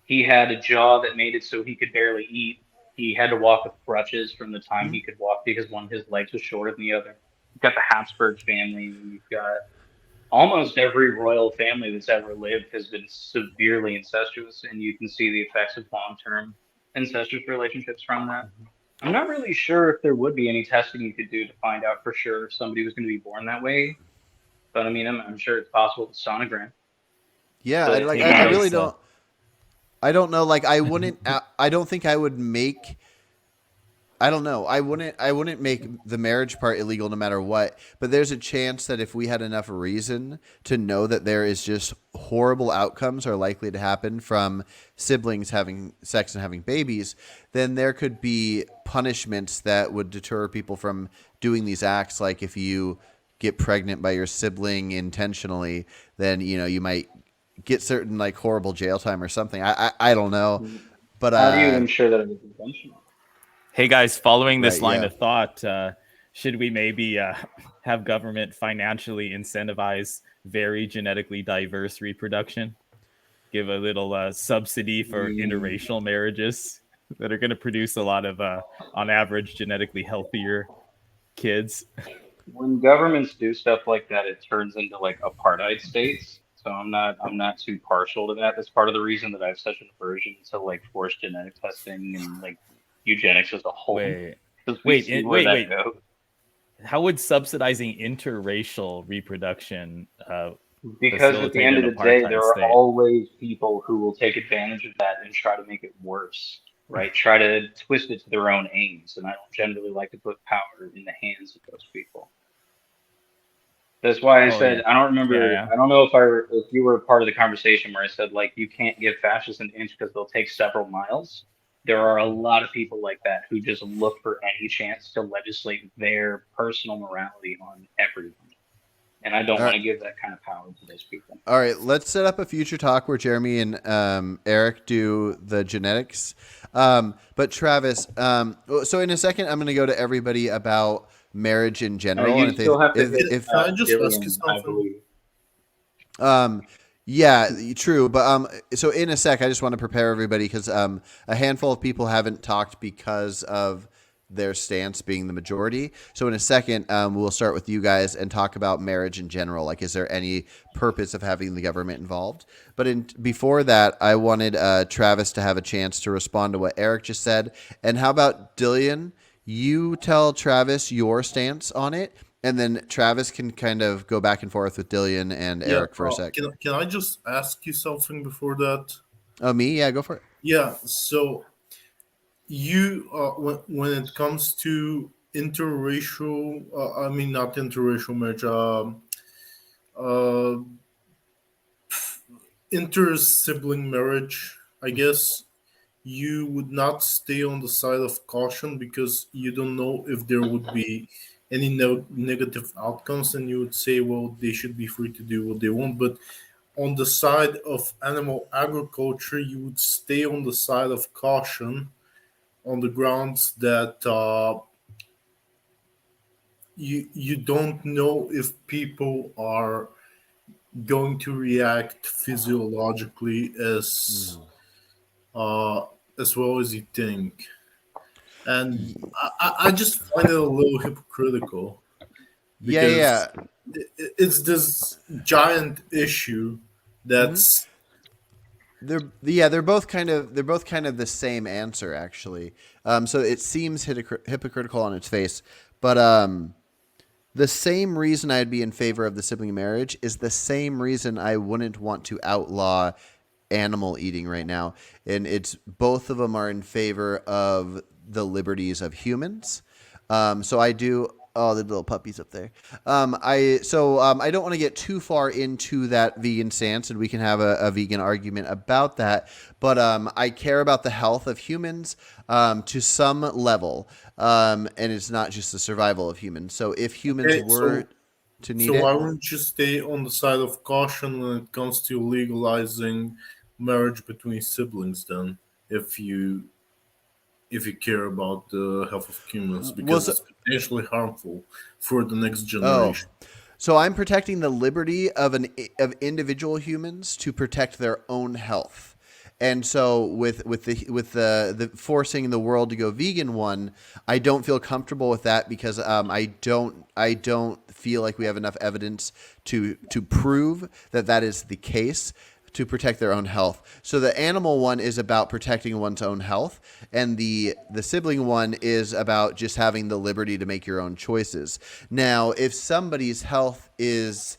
He had a jaw that made it so he could barely eat. He had to walk with crutches from the time Hmm. he could walk because one of his legs was shorter than the other. You've got the Habsburg family. You've got almost every royal family that's ever lived has been severely incestuous, and you can see the effects of long-term incestuous relationships from that. I'm not really sure if there would be any testing you could do to find out for sure if somebody was going to be born that way. But I mean, I'm sure it's possible with sonogram. Yeah, But Hey I like, really guys, don't. I don't know. Like, I wouldn't. I don't think I would make. I don't know. I wouldn't make the marriage part illegal no matter what. But there's a chance that if we had enough reason to know that there is just horrible outcomes are likely to happen from siblings having sex and having babies, then there could be punishments that would deter people from doing these acts. Like if you get pregnant by your sibling intentionally, then you might get certain like horrible jail time or something. I don't know, but how do you ensure that it was intentional? hey guys, following this right, line yeah. of thought, should we maybe have government financially incentivize very genetically diverse reproduction? Give a little subsidy for Mm. interracial marriages that are going to produce a lot of, on average, genetically healthier kids. When governments do stuff like that, it turns into like apartheid states. So I'm not too partial to that. That's part of the reason that I have such an aversion to like forced genetic testing and like eugenics as a whole, Wait, because we see where that wait. goes. How would subsidizing interracial reproduction Because at the facilitate end an of the day, apartheid there are state? always people who will take advantage of that and try to make it worse, right? Try to twist it to their own aims. And I don't generally like to put power in the hands of those people. That's why I Oh yeah, said I don't yeah, remember. yeah. I don't know if you were a part of the conversation where I said like you can't give fascists an inch because they'll take several miles. There are a lot of people like that who just look for any chance to legislate their personal morality on everyone, and I don't All want right. to give that kind of power to those people. All right, let's set up a future talk where Jeremy and Eric do the genetics. But Travis, so in a second, I'm going to go to everybody about marriage in general, and You if they, still have to if, hit if Can I just ask you Gillian, I something? believe. um, yeah, true. But so in a sec, I just want to prepare everybody because a handful of people haven't talked because of their stance being the majority. So in a second, we'll start with you guys and talk about marriage in general. Like, is there any purpose of having the government involved? But before that, I wanted Travis to have a chance to respond to what Eric just said. And how about Dillian? You tell Travis your stance on it, and then Travis can kind of go back and forth with Dillian and Yeah. Eric for a sec. Can I just ask you something before that? Oh, me? Yeah, go for it. Yeah. So you, when it comes to interracial, I mean not interracial marriage, uh, inter sibling marriage, I guess you would not stay on the side of caution because you don't know if there would be any negative outcomes, and you would say, well, they should be free to do what they want. But on the side of animal agriculture, you would stay on the side of caution on the grounds that you don't know if people are going to react physiologically uh, as well as you think. And I just find it a little hypocritical Yeah, because yeah. it's this giant issue Mm-hmm. that's They're both kind of the same answer actually. So it seems hypocritical on its face, but the same reason I'd be in favor of the sibling marriage is the same reason I wouldn't want to outlaw animal eating right now. And it's both of them are in favor of the liberties of humans. So I do. Oh, the little puppies up there. I don't want to get too far into that vegan stance, and we can have a vegan argument about that. But I care about the health of humans to some level, and it's not just the survival of humans. So if humans okay. were to So need why it, wouldn't you stay on the side of caution when it comes to legalizing marriage between siblings then, if you care about the health of humans because was it's potentially harmful for the next oh, generation? so I'm protecting the liberty of individual humans to protect their own health. And so with the forcing the world to go vegan one, I don't feel comfortable with that because I don't feel like we have enough evidence to prove that that is the case. to protect their own health. So the animal one is about protecting one's own health, and the sibling one is about just having the liberty to make your own choices. Now, if somebody's health is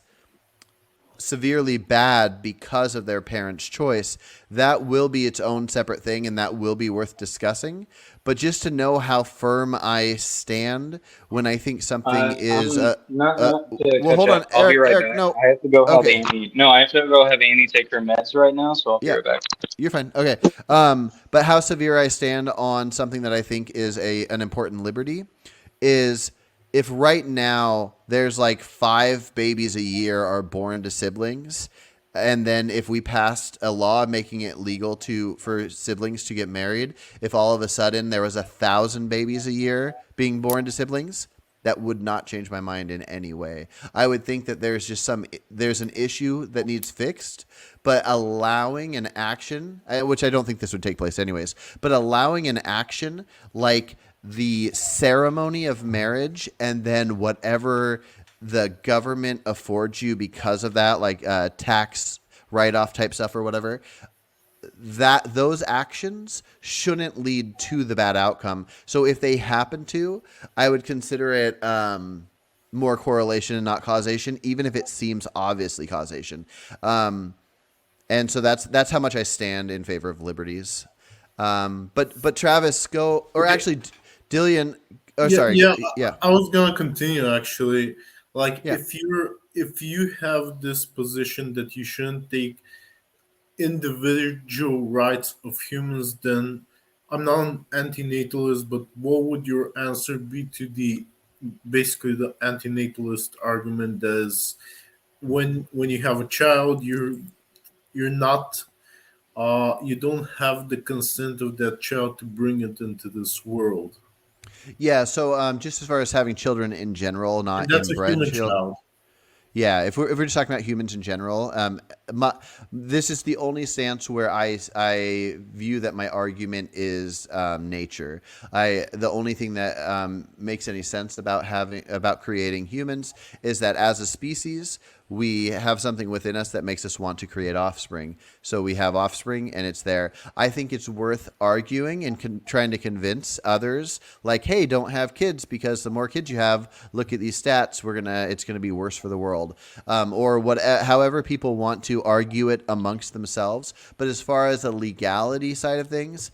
severely bad because of their parents' choice, that will be its own separate thing, and that will be worth discussing. But just to know how firm I stand when I think something is I'm not to well, catch hold on, up. I'll be right Eric, back. no, I have to go have okay, Amy. No, I have to go have Amy take her meds right now, so I'll be yeah, right back. you're fine. Okay, but how severe I stand on something that I think is an important liberty is if right now there's like 5 babies a year are born to siblings, and then if we passed a law making it legal for siblings to get married, if all of a sudden there was 1,000 babies a year being born to siblings, that would not change my mind in any way. I would think that there's an issue that needs fixed, but allowing an action, which I don't think this would take place anyways, but allowing an action like the ceremony of marriage and then whatever the government affords you because of that, like tax write-off type stuff or whatever, that those actions shouldn't lead to the bad outcome. So if they happen to, I would consider it more correlation and not causation, even if it seems obviously causation. And so that's how much I stand in favor of liberties. But Travis, go, or Okay. actually, Dillian. Oh, Yeah, sorry. yeah. Yeah, I was gonna continue actually. Like, yeah. if you have this position that you shouldn't take individual rights of humans, then I'm not an antinatalist, but what would your answer be to the basically the antinatalist argument that is when you have a child, you're not you don't have the consent of that child to bring it into this world. Yeah. So just as far as having children in general, And not that's a inbred human children. child. Yeah, if we're just talking about humans in general, this is the only stance where I view that my argument is nature. The only thing that makes any sense about creating humans is that as a species we have something within us that makes us want to create offspring. So we have offspring, and it's there. I think it's worth arguing and trying to convince others, like, hey, don't have kids because the more kids you have, look at these stats. It's gonna be worse for the world, or what. However, people want to argue it amongst themselves. But as far as the legality side of things,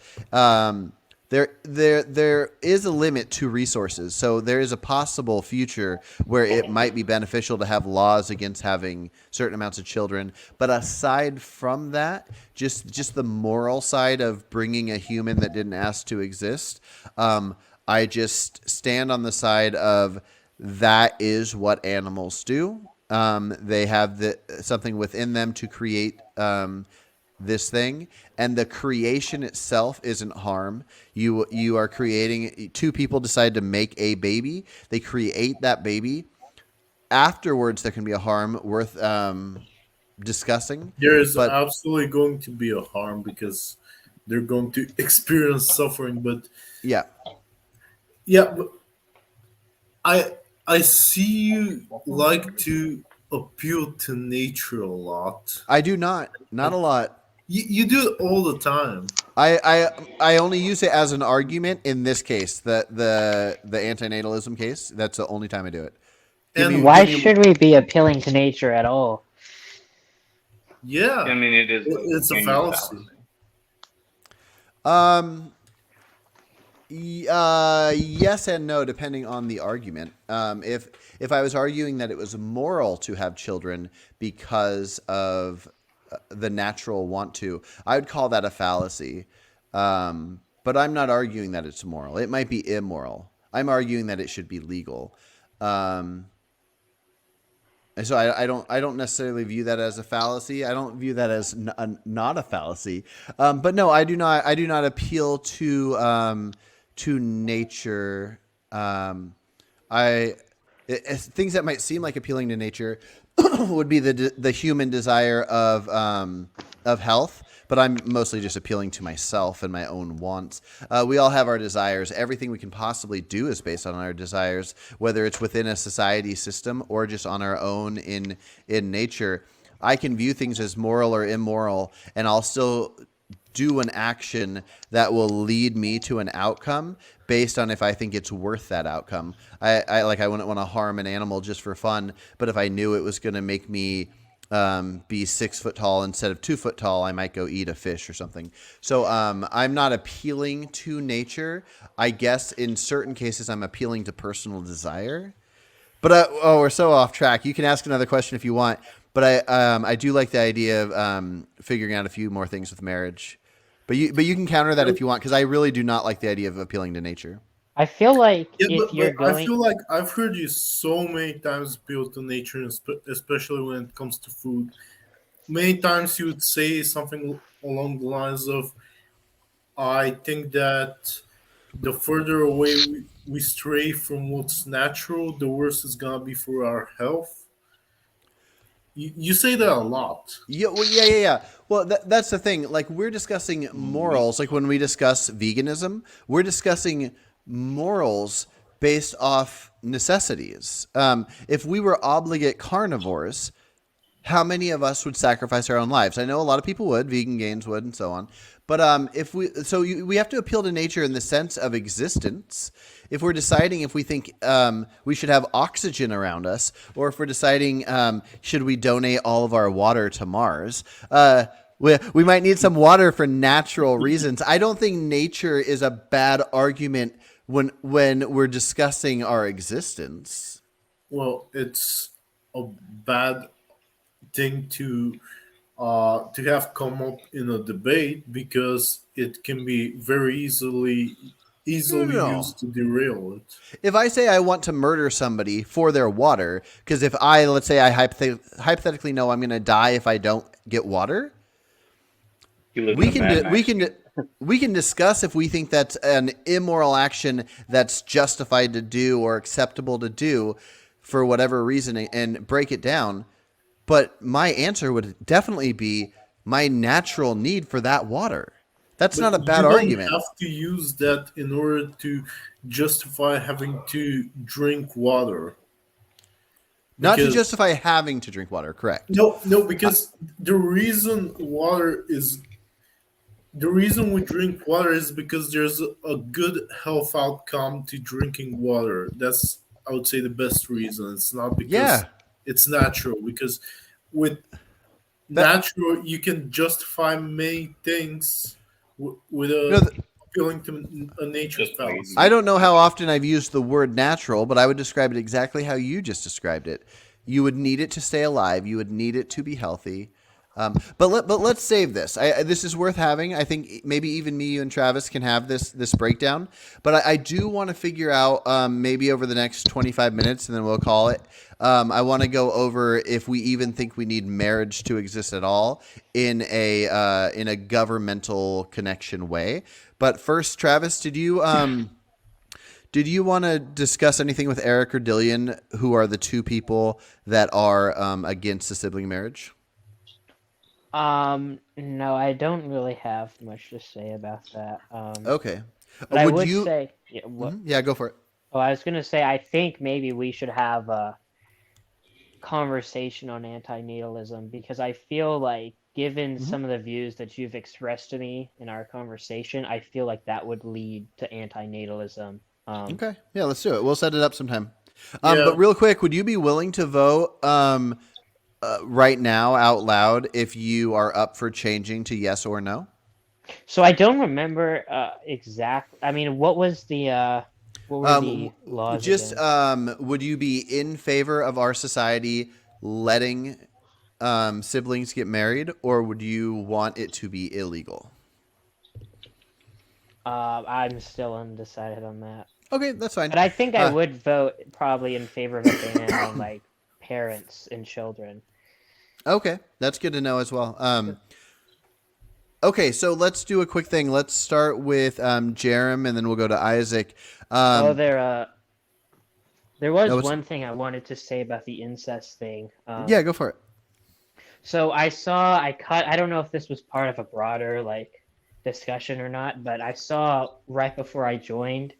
there is a limit to resources. So there is a possible future where it might be beneficial to have laws against having certain amounts of children. But aside from that, just the moral side of bringing a human that didn't ask to exist, I just stand on the side of that is what animals do. They have something within them to create this thing, and the creation itself isn't harm. You are creating. Two people decide to make a baby. They create that baby. Afterwards, there can be a harm worth discussing. There is But absolutely going to be a harm because they're going to experience suffering. But yeah, yeah, but I see you like to appeal to nature a lot. I do not a lot. You do it all the time. I only use it as an argument in this case, the antinatalism case. That's the only time I do it. And Why give me should we be appealing to nature at all? yeah, I mean, it is like a it's a genuine fallacy. fallacy. Yes and no, depending on the argument. If I was arguing that it was moral to have children because of the natural want to, I would call that a fallacy. But I'm not arguing that it's moral. It might be immoral. I'm arguing that it should be legal. And so I don't necessarily view that as a fallacy. I don't view that as not a fallacy. But no, I do not appeal to nature. I things that might seem like appealing to nature would be the human desire of health, but I'm mostly just appealing to myself and my own wants. We all have our desires. Everything we can possibly do is based on our desires, whether it's within a society system or just on our own in nature. I can view things as moral or immoral, and I'll still do an action that will lead me to an outcome based on if I think it's worth that outcome. I wouldn't want to harm an animal just for fun, but if I knew it was going to make me be 6 foot tall instead of 2 foot tall, I might go eat a fish or something. So I'm not appealing to nature. I guess in certain cases I'm appealing to personal desire. But we're so off track. You can ask another question if you want. But I do like the idea of figuring out a few more things with marriage. But you can counter that if you want, because I really do not like the idea of appealing to nature. I feel like Yeah, if you're but I going, feel like I've heard you so many times appeal to nature, and especially when it comes to food. Many times you would say something along the lines of, I think that the further away we stray from what's natural, the worse it's gonna be for our health. You say that a lot. Yeah. Well, that's the thing. Like, we're discussing morals. Like, when we discuss veganism, we're discussing morals based off necessities. If we were obligate carnivores, how many of us would sacrifice our own lives? I know a lot of people would, vegan gains would, and so on. But we have to appeal to nature in the sense of existence. If we're deciding if we think we should have oxygen around us, or if we're deciding should we donate all of our water to Mars, we might need some water for natural reasons. I don't think nature is a bad argument when we're discussing our existence. Well, it's a bad thing to have come up in a debate because it can be very easily No. used to derail it. If I say I want to murder somebody for their water, because if let's say I hypothetically know I'm going to die if I don't get water, You live we in a can Mad we Max. can we can discuss if we think that's an immoral action that's justified to do or acceptable to do for whatever reason and break it down. But my answer would definitely be my natural need for that water. That's But not a bad you don't argument. have to use that in order to justify having to drink water. Not to Because justify having to drink water, correct? no, because the reason we drink water is because there's a good health outcome to drinking water. That's, I would say, the best reason. It's not because Yeah. it's natural. Because with That natural, you can justify many things with no, a appealing to a nature Just I fallacy. lazy. don't know how often I've used the word natural, but I would describe it exactly how you just described it. You would need it to stay alive. You would need it to be healthy. But let's save this. This is worth having. I think maybe even me, you, and Travis can have this breakdown. But I do want to figure out maybe over the next 25 minutes, and then we'll call it. I want to go over if we even think we need marriage to exist at all in a governmental connection way. But first, Travis, did you want to discuss anything with Eric or Dillian, who are the two people that are against the sibling marriage? no, I don't really have much to say about that. Okay. But I Would would you? say, yeah, what? Yeah, go for it. Oh, I was gonna say, I think maybe we should have a conversation on antinatalism because I feel like, given Mhm. some of the views that you've expressed to me in our conversation, I feel like that would lead to antinatalism. Okay. Yeah, let's do it. We'll set it up sometime. Yeah, But real quick, would you be willing to vote right now out loud if you are up for changing to yes or no? So I don't remember exact. I mean, what were the laws Just again? would you be in favor of our society letting siblings get married, or would you want it to be illegal? I'm still undecided on that. Okay, that's fine. But I think I Uh, would vote probably in favor of a ban on like parents and children. okay, that's good to know as well. Okay, so let's do a quick thing. Let's start with Jerem, and then we'll go to Isaac. Oh, Um, there was no, one thing I wanted to say about the incest thing. yeah, go for it. So I don't know if this was part of a broader like discussion or not, but I saw right before I joined,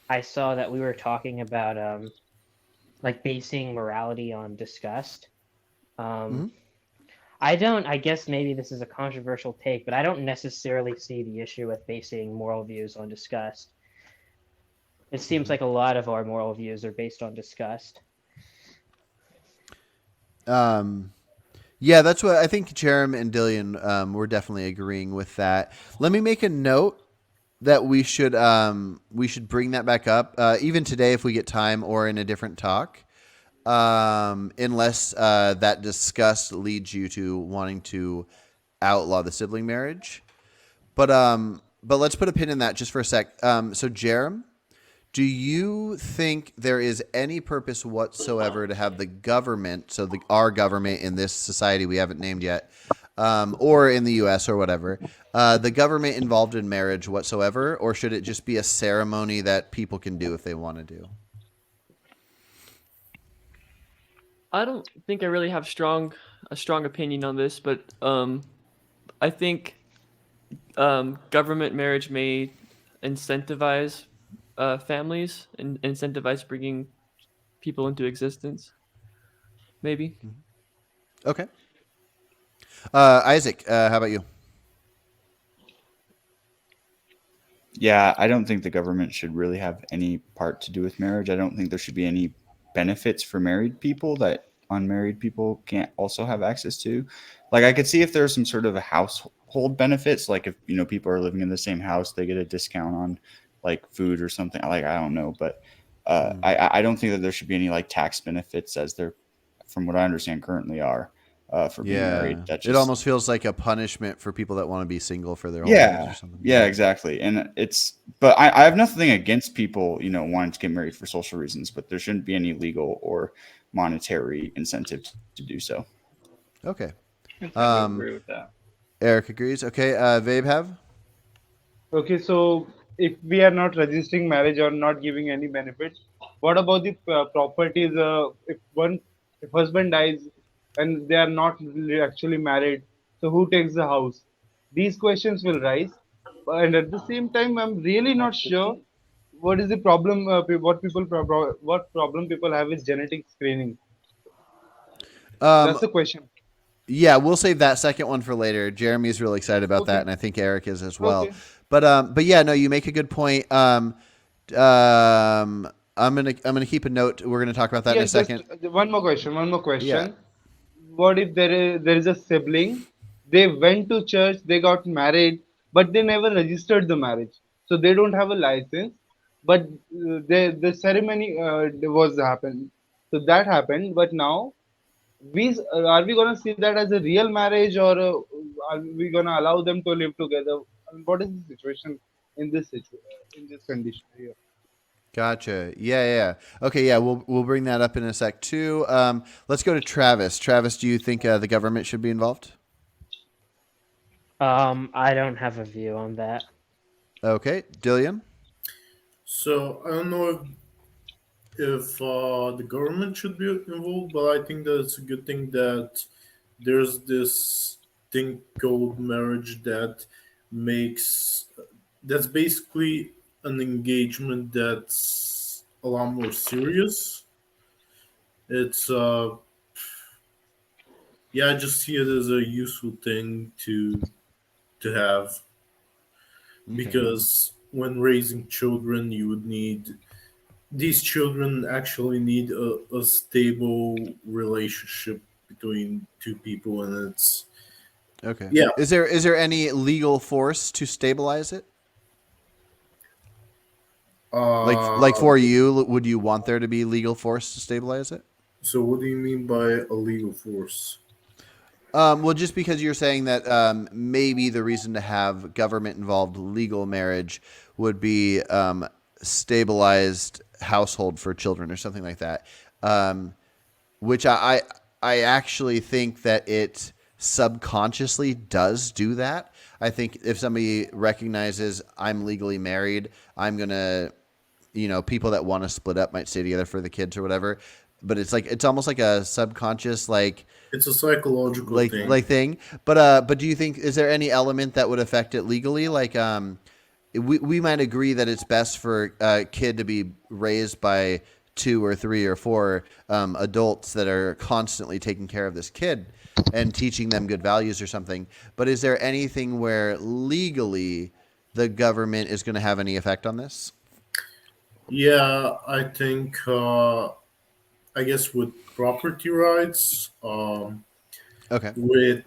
I saw that we were talking about like basing morality on disgust. Um, Mhm. I don't. I guess maybe this is a controversial take, but I don't necessarily see the issue with basing moral views on disgust. It seems like a lot of our moral views are based on disgust. Um, yeah, that's what I think. Jerem and Dillian were definitely agreeing with that. Let me make a note that we should bring that back up even today if we get time or in a different talk, unless that disgust leads you to wanting to outlaw the sibling marriage. But let's put a pin in that just for a sec. So Jerem, do you think there is any purpose whatsoever to have the government, so our government in this society we haven't named yet, or in the U.S. or whatever, the government involved in marriage whatsoever, or should it just be a ceremony that people can do if they want to do? I don't think I really have a strong opinion on this, but I think government marriage may incentivize families and incentivize bringing people into existence. Maybe. Okay. Isaac, how about you? Yeah, I don't think the government should really have any part to do with marriage. I don't think there should be any benefits for married people that unmarried people can't also have access to. Like I could see if there's some sort of a household benefits, like if people are living in the same house, they get a discount on like food or something. Like I don't know, but I don't think that there should be any like tax benefits as there, from what I understand, currently are for being married. Yeah, That it just almost feels like a punishment for people that want to be single for their whole lives or yeah, something. yeah, exactly. And but I have nothing against people, wanting to get married for social reasons, but there shouldn't be any legal or monetary incentive to do so. Okay. I tend to agree with that. Eric agrees. Okay. Vabe have? Okay, so if we are not registering marriage or not giving any benefits, what about the properties? If husband dies and they are not really actually married, so who takes the house? These questions will rise, and at the same time, I'm really not sure what is the problem. What problem people have with genetic screening? That's Um, the question. Yeah, we'll save that second one for later. Jeremy's really excited about that, Okay, and I think Eric is as well. okay. But yeah, no, you make a good point. I'm gonna keep a note. We're gonna talk about that in Yeah, a just second. one more question. One more Yeah. question. What if there is a sibling? They went to church, they got married, but they never registered the marriage, so they don't have a license. But the ceremony was happened, so that happened. But now, are we gonna see that as a real marriage, or are we gonna allow them to live together? I mean, what is the situation in this condition here? Gotcha. Yeah, yeah. Okay, yeah, we'll bring that up in a sec too. Let's go to Travis. Travis, do you think the government should be involved? I don't have a view on that. Okay, Dillian. So I don't know if the government should be involved, but I think that it's a good thing that there's this thing called marriage that makes that's basically an engagement that's a lot more serious. It's yeah, I just see it as a useful thing to have Okay. because when raising children, you would need these children actually need a stable relationship between two people, and it's Okay. yeah. Is there any legal force to stabilize it? Like Uh, for you, would you want there to be legal force to stabilize it? so what do you mean by a legal force? Well, just because you're saying that maybe the reason to have government involved legal marriage would be stabilized household for children or something like that, which I actually think that it subconsciously does do that. I think if somebody recognizes I'm legally married, I'm gonna, people that want to split up might stay together for the kids or whatever. But it's almost like a subconscious It's a psychological thing. thing. But do you think is there any element that would affect it legally? We might agree that it's best for a kid to be raised by 2 or 3 or 4 adults that are constantly taking care of this kid and teaching them good values or something. But is there anything where legally the government is going to have any effect on this? Yeah, I think I guess with property rights, Okay. with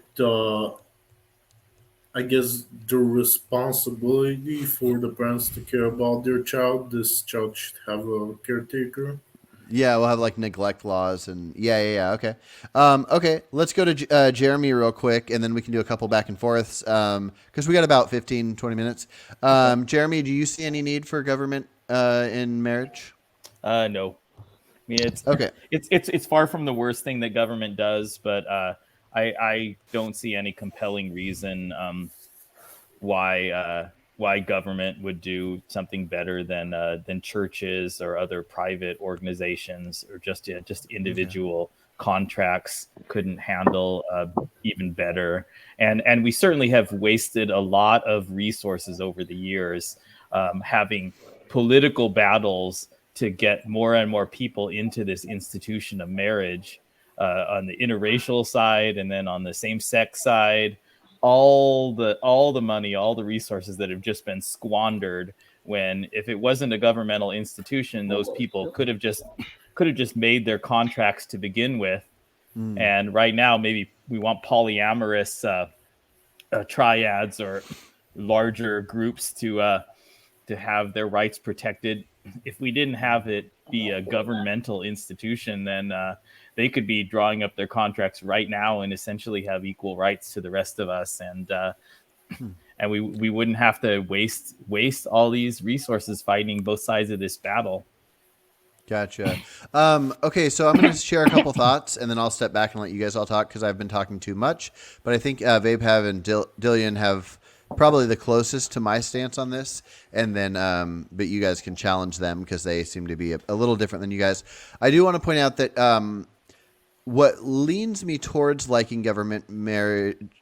I guess the responsibility for the parents to care about their child. This child should have a caretaker. Yeah, we'll have like neglect laws and yeah. Okay. Okay, let's go to Jeremy real quick and then we can do a couple back and forths because we got about 15, 20 minutes. Jeremy, do you see any need for government in marriage? No. I mean, Okay. it's far from the worst thing that government does, but I don't see any compelling reason why government would do something better than churches or other private organizations or just individual contracts couldn't handle even better. And we certainly have wasted a lot of resources over the years having political battles to get more and more people into this institution of marriage on the interracial side and then on the same-sex side. All the money, all the resources that have just been squandered, when if it wasn't a governmental institution, those people could have just made their contracts to begin with. And right now maybe we want polyamorous triads or larger groups to have their rights protected. If we didn't have it be a governmental institution, then they could be drawing up their contracts right now and essentially have equal rights to the rest of us. And we wouldn't have to waste all these resources fighting both sides of this battle. Gotcha. Okay, so I'm going to share a couple thoughts, and then I'll step back and let you guys all talk because I've been talking too much. But I think Vapehav and Dillian have probably the closest to my stance on this, and then but you guys can challenge them because they seem to be a little different than you guys. I do want to point out that what leans me towards liking government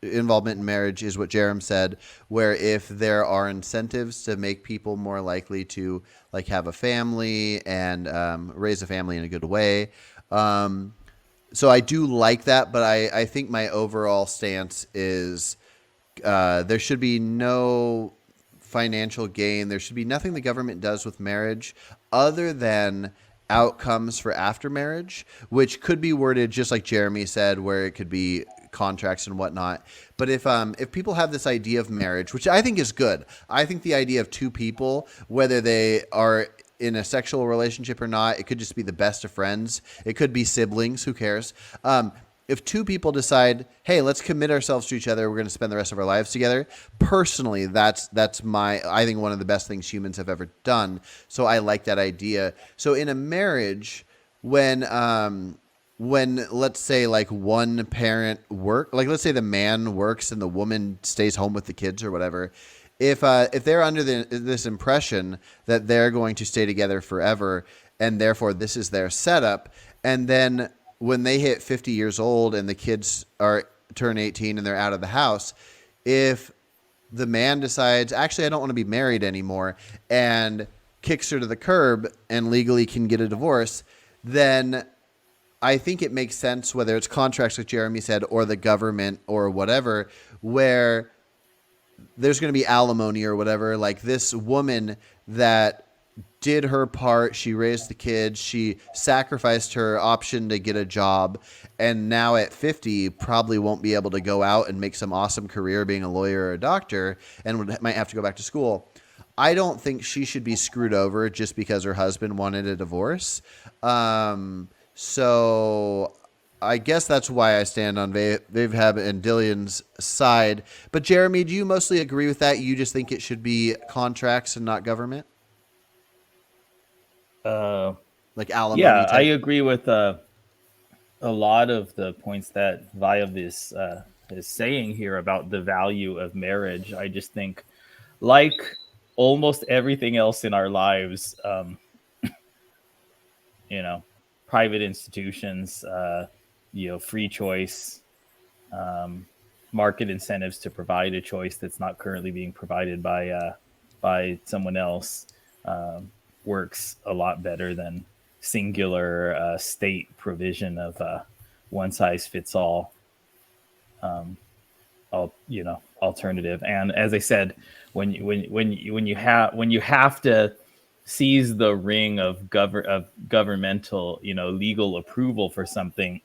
involvement in marriage is what Jerem said, where if there are incentives to make people more likely to like have a family and raise a family in a good way. So I do like that, but I think my overall stance is there should be no financial gain. There should be nothing the government does with marriage other than outcomes for after marriage, which could be worded just like Jeremy said, where it could be contracts and whatnot. But if people have this idea of marriage, which I think is good, I think the idea of two people, whether they are in a sexual relationship or not, it could just be the best of friends. It could be siblings. Who cares? If two people decide, hey, let's commit ourselves to each other, we're going to spend the rest of our lives together. Personally, that's I think one of the best things humans have ever done. So I like that idea. So in a marriage, when let's say like one parent like let's say the man works and the woman stays home with the kids or whatever, if they're under this impression that they're going to stay together forever and therefore this is their setup, and then when they hit 50 years old and the kids turn 18 and they're out of the house, if the man decides, actually, I don't want to be married anymore, and kicks her to the curb and legally can get a divorce, then I think it makes sense, whether it's contracts, like Jeremy said, or the government or whatever, where there's going to be alimony or whatever. Like this woman that did her part, she raised the kids, she sacrificed her option to get a job, and now at 50 probably won't be able to go out and make some awesome career being a lawyer or a doctor and might have to go back to school. I don't think she should be screwed over just because her husband wanted a divorce. So I guess that's why I stand on Vapehav and Dillian's side. But Jeremy, do you mostly agree with that? You just think it should be contracts and not government? Like alimony Yeah, type? I agree with a lot of the points that Vaev is saying here about the value of marriage. I just think, like almost everything else in our lives, private institutions, free choice, market incentives to provide a choice that's not currently being provided by someone else, works a lot better than singular state provision of one size fits alternative. And as I said, when you have to seize the ring of governmental, legal approval for something,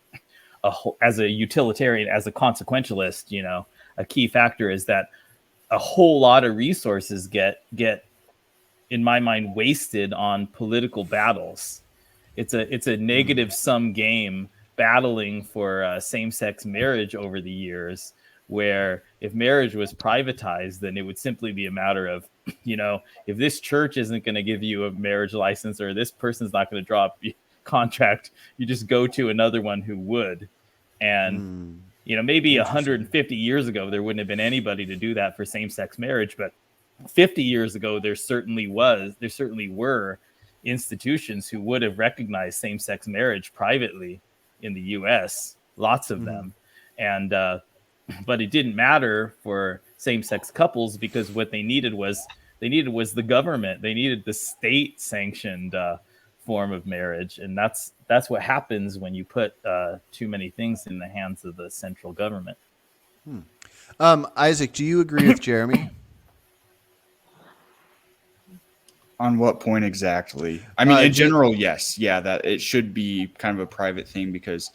as a utilitarian, as a consequentialist, a key factor is that a whole lot of resources get in my mind wasted on political battles. It's a negative sum game battling for same-sex marriage over the years, where if marriage was privatized, then it would simply be a matter of, if this church isn't going to give you a marriage license, or this person's not going to draw up contract, you just go to another one who would. And maybe Interesting. 150 years ago there wouldn't have been anybody to do that for same-sex marriage, but 50 years ago there certainly were institutions who would have recognized same-sex marriage privately in the US, lots of them. And but it didn't matter for same-sex couples, because what they needed was the government. They needed the state sanctioned form of marriage, and that's what happens when you put too many things in the hands of the central government. Isaac, do you agree with Jeremy? On what point exactly? I mean, in ju- general, yes. Yeah, that it should be kind of a private thing, because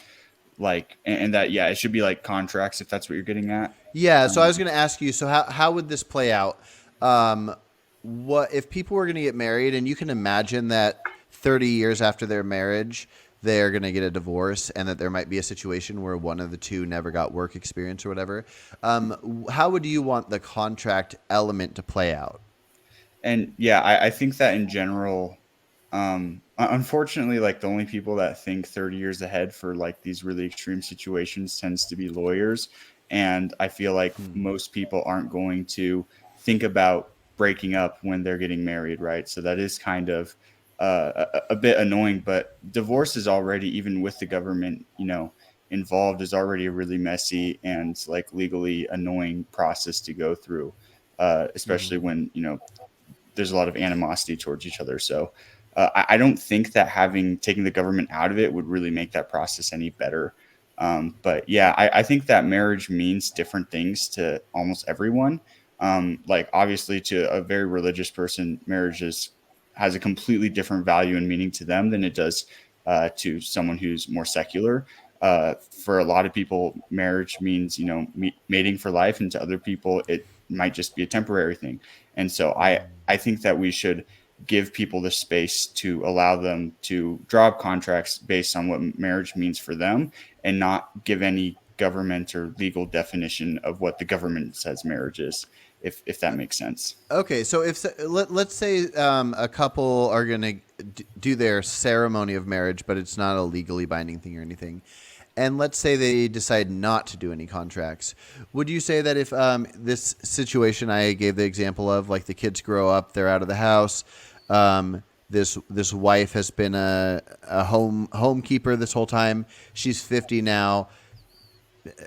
and that, yeah, it should be like contracts, if that's what you're getting at. Yeah, so I was going to ask you, so how would this play out? What if people were going to get married, and you can imagine that 30 years after their marriage, they're going to get a divorce, and that there might be a situation where one of the two never got work experience or whatever. How would you want the contract element to play out? And yeah, I think that in general, unfortunately, like the only people that think 30 years ahead for like these really extreme situations tends to be lawyers. And I feel like most people aren't going to think about breaking up when they're getting married, right? So that is kind of a bit annoying. But divorce is already, even with the government, involved, is already a really messy and like legally annoying process to go through, especially when there's a lot of animosity towards each other. So I don't think that taking the government out of it would really make that process any better. But yeah, I think that marriage means different things to almost everyone. Like obviously to a very religious person, marriage has a completely different value and meaning to them than it does to someone who's more secular. For a lot of people, marriage means, mating for life. And to other people, it might just be a temporary thing. And so I think that we should give people the space to allow them to draw up contracts based on what marriage means for them, and not give any government or legal definition of what the government says marriage is, if that makes sense. Okay, so if let's say a couple are going to do their ceremony of marriage, but it's not a legally binding thing or anything, and let's say they decide not to do any contracts, would you say that if this situation I gave the example of, like the kids grow up, they're out of the house, this wife has been a homekeeper this whole time, she's 50 now,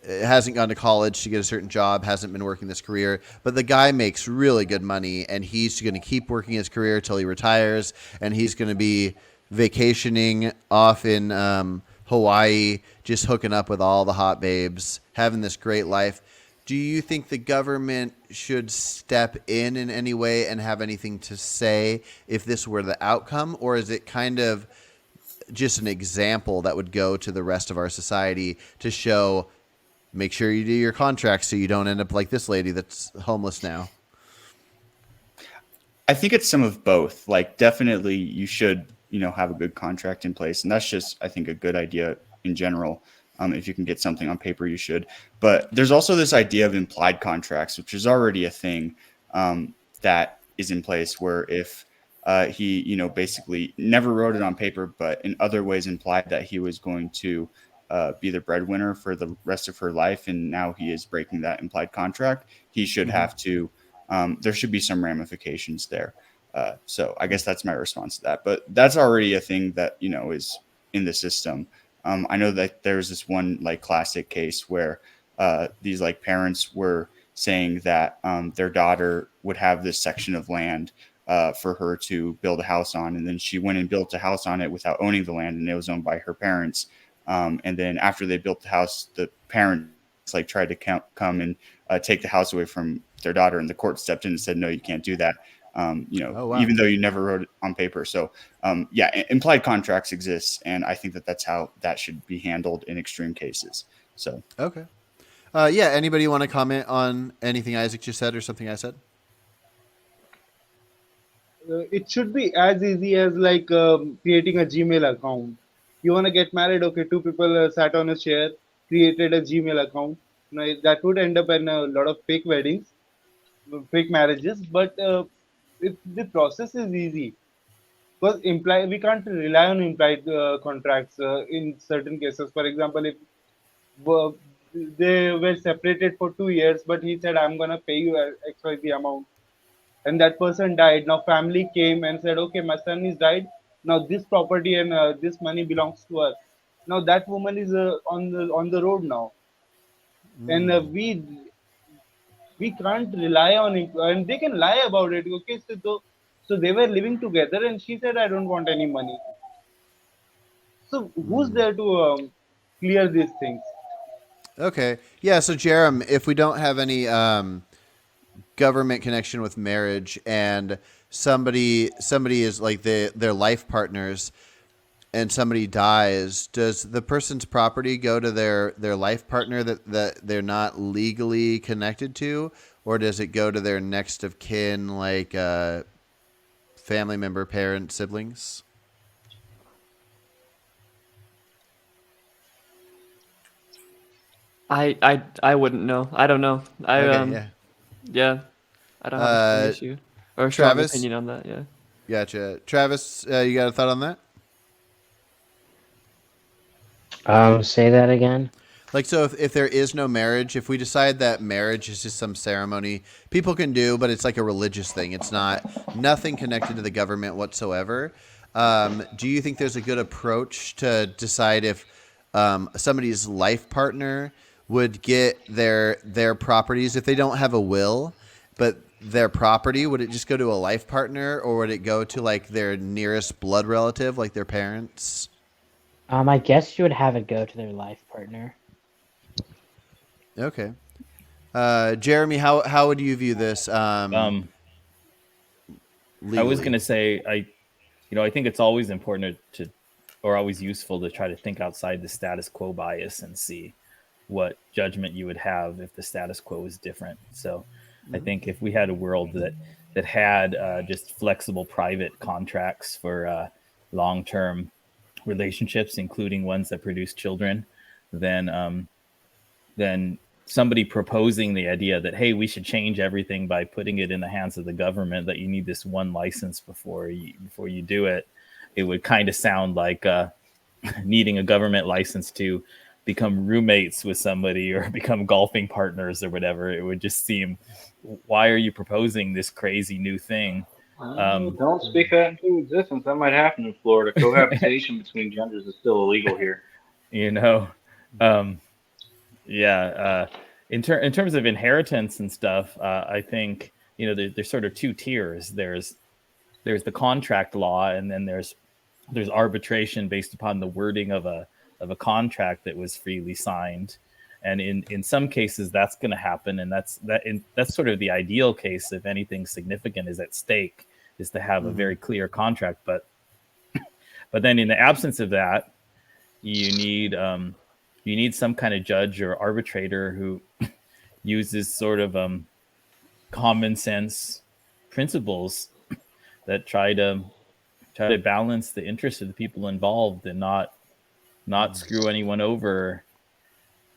hasn't gone to college to get a certain job, hasn't been working this career, but the guy makes really good money, and he's going to keep working his career till he retires, and he's going to be vacationing off in Hawaii, just hooking up with all the hot babes, having this great life. Do you think the government should step in any way and have anything to say if this were the outcome, or is it kind of just an example that would go to the rest of our society to show, make sure you do your contracts so you don't end up like this lady that's homeless now? I think it's some of both. Like definitely you should, have a good contract in place. And that's just, I think, a good idea in general. If you can get something on paper, you should. But there's also this idea of implied contracts, which is already a thing that is in place, where if he, basically never wrote it on paper, but in other ways implied that he was going to be the breadwinner for the rest of her life, and now he is breaking that implied contract, he should have to, there should be some ramifications there. So I guess that's my response to that. But that's already a thing that, is in the system. I know that there's this one like classic case where these like parents were saying that their daughter would have this section of land for her to build a house on, and then she went and built a house on it without owning the land, and it was owned by her parents. And then after they built the house, the parents like tried to come and take the house away from their daughter, and the court stepped in and said, "No, you can't do that." Oh, wow. Even though you never wrote it on paper. So, yeah, implied contracts exist, and I think that that's how that should be handled in extreme cases. So, Okay. Yeah. Anybody want to comment on anything Isaac just said or something I said? It should be as easy as like creating a Gmail account. You want to get married? Okay, two people sat on a chair, created a Gmail account. That would end up in a lot of fake weddings, fake marriages. But the process is easy because imply we can't rely on implied contracts in certain cases. For example, if uh, they were separated for 2 years, but he said, "I'm gonna pay you XYZ amount," and that person died. Now family came and said, okay, my son is died. Now this property and this money belongs to us. Now that woman is on the road now, and we can't rely on it. And they can lie about it. Okay, so they were living together, and she said, I don't want any money. So who's there to clear these things? Okay. Yeah. So, Jerem, if we don't have any government connection with marriage, and somebody is like their life partners, and somebody dies, does the person's property go to their life partner that they're not legally connected to, or does it go to their next of kin, like family member, parent, siblings? I wouldn't know. I don't know. Okay. Yeah. Yeah, I don't have a strong issue or a strong Travis, opinion on that. Yeah. gotcha. Travis, you got a thought on that? Say that again. Like, so if there is no marriage, if we decide that marriage is just some ceremony people can do, but it's like a religious thing, it's not nothing connected to the government whatsoever. Do you think there's a good approach to decide if somebody's life partner would get their properties if they don't have a will, but their property, would it just go to a life partner, or would it go to like their nearest blood relative, like their parents? I guess you would have it go to their life partner. Okay. Jeremy, how would you view this I was going legally? to say, I think it's always important or always useful to try to think outside the status quo bias and see what judgment you would have if the status quo was different. So I think if we had a world that had just flexible private contracts for long-term relationships, including ones that produce children, then somebody proposing the idea that, hey, we should change everything by putting it in the hands of the government, that you need this one license before you do it, it would kind of sound like needing a government license to become roommates with somebody or become golfing partners or whatever. It would just seem, why are you proposing this crazy new thing? Don't speak that into existence. That might happen in Florida. Cohabitation between genders is still illegal here. you know, um, yeah. In terms of inheritance and stuff, I think there's sort of two tiers. There's the contract law, and then there's arbitration based upon the wording of a contract that was freely signed. And in some cases that's going to happen, and that's sort of the ideal case if anything significant is at stake, is to have a very clear contract. But then in the absence of that, you need some kind of judge or arbitrator who uses sort of common sense principles that try to balance the interests of the people involved and not screw anyone over.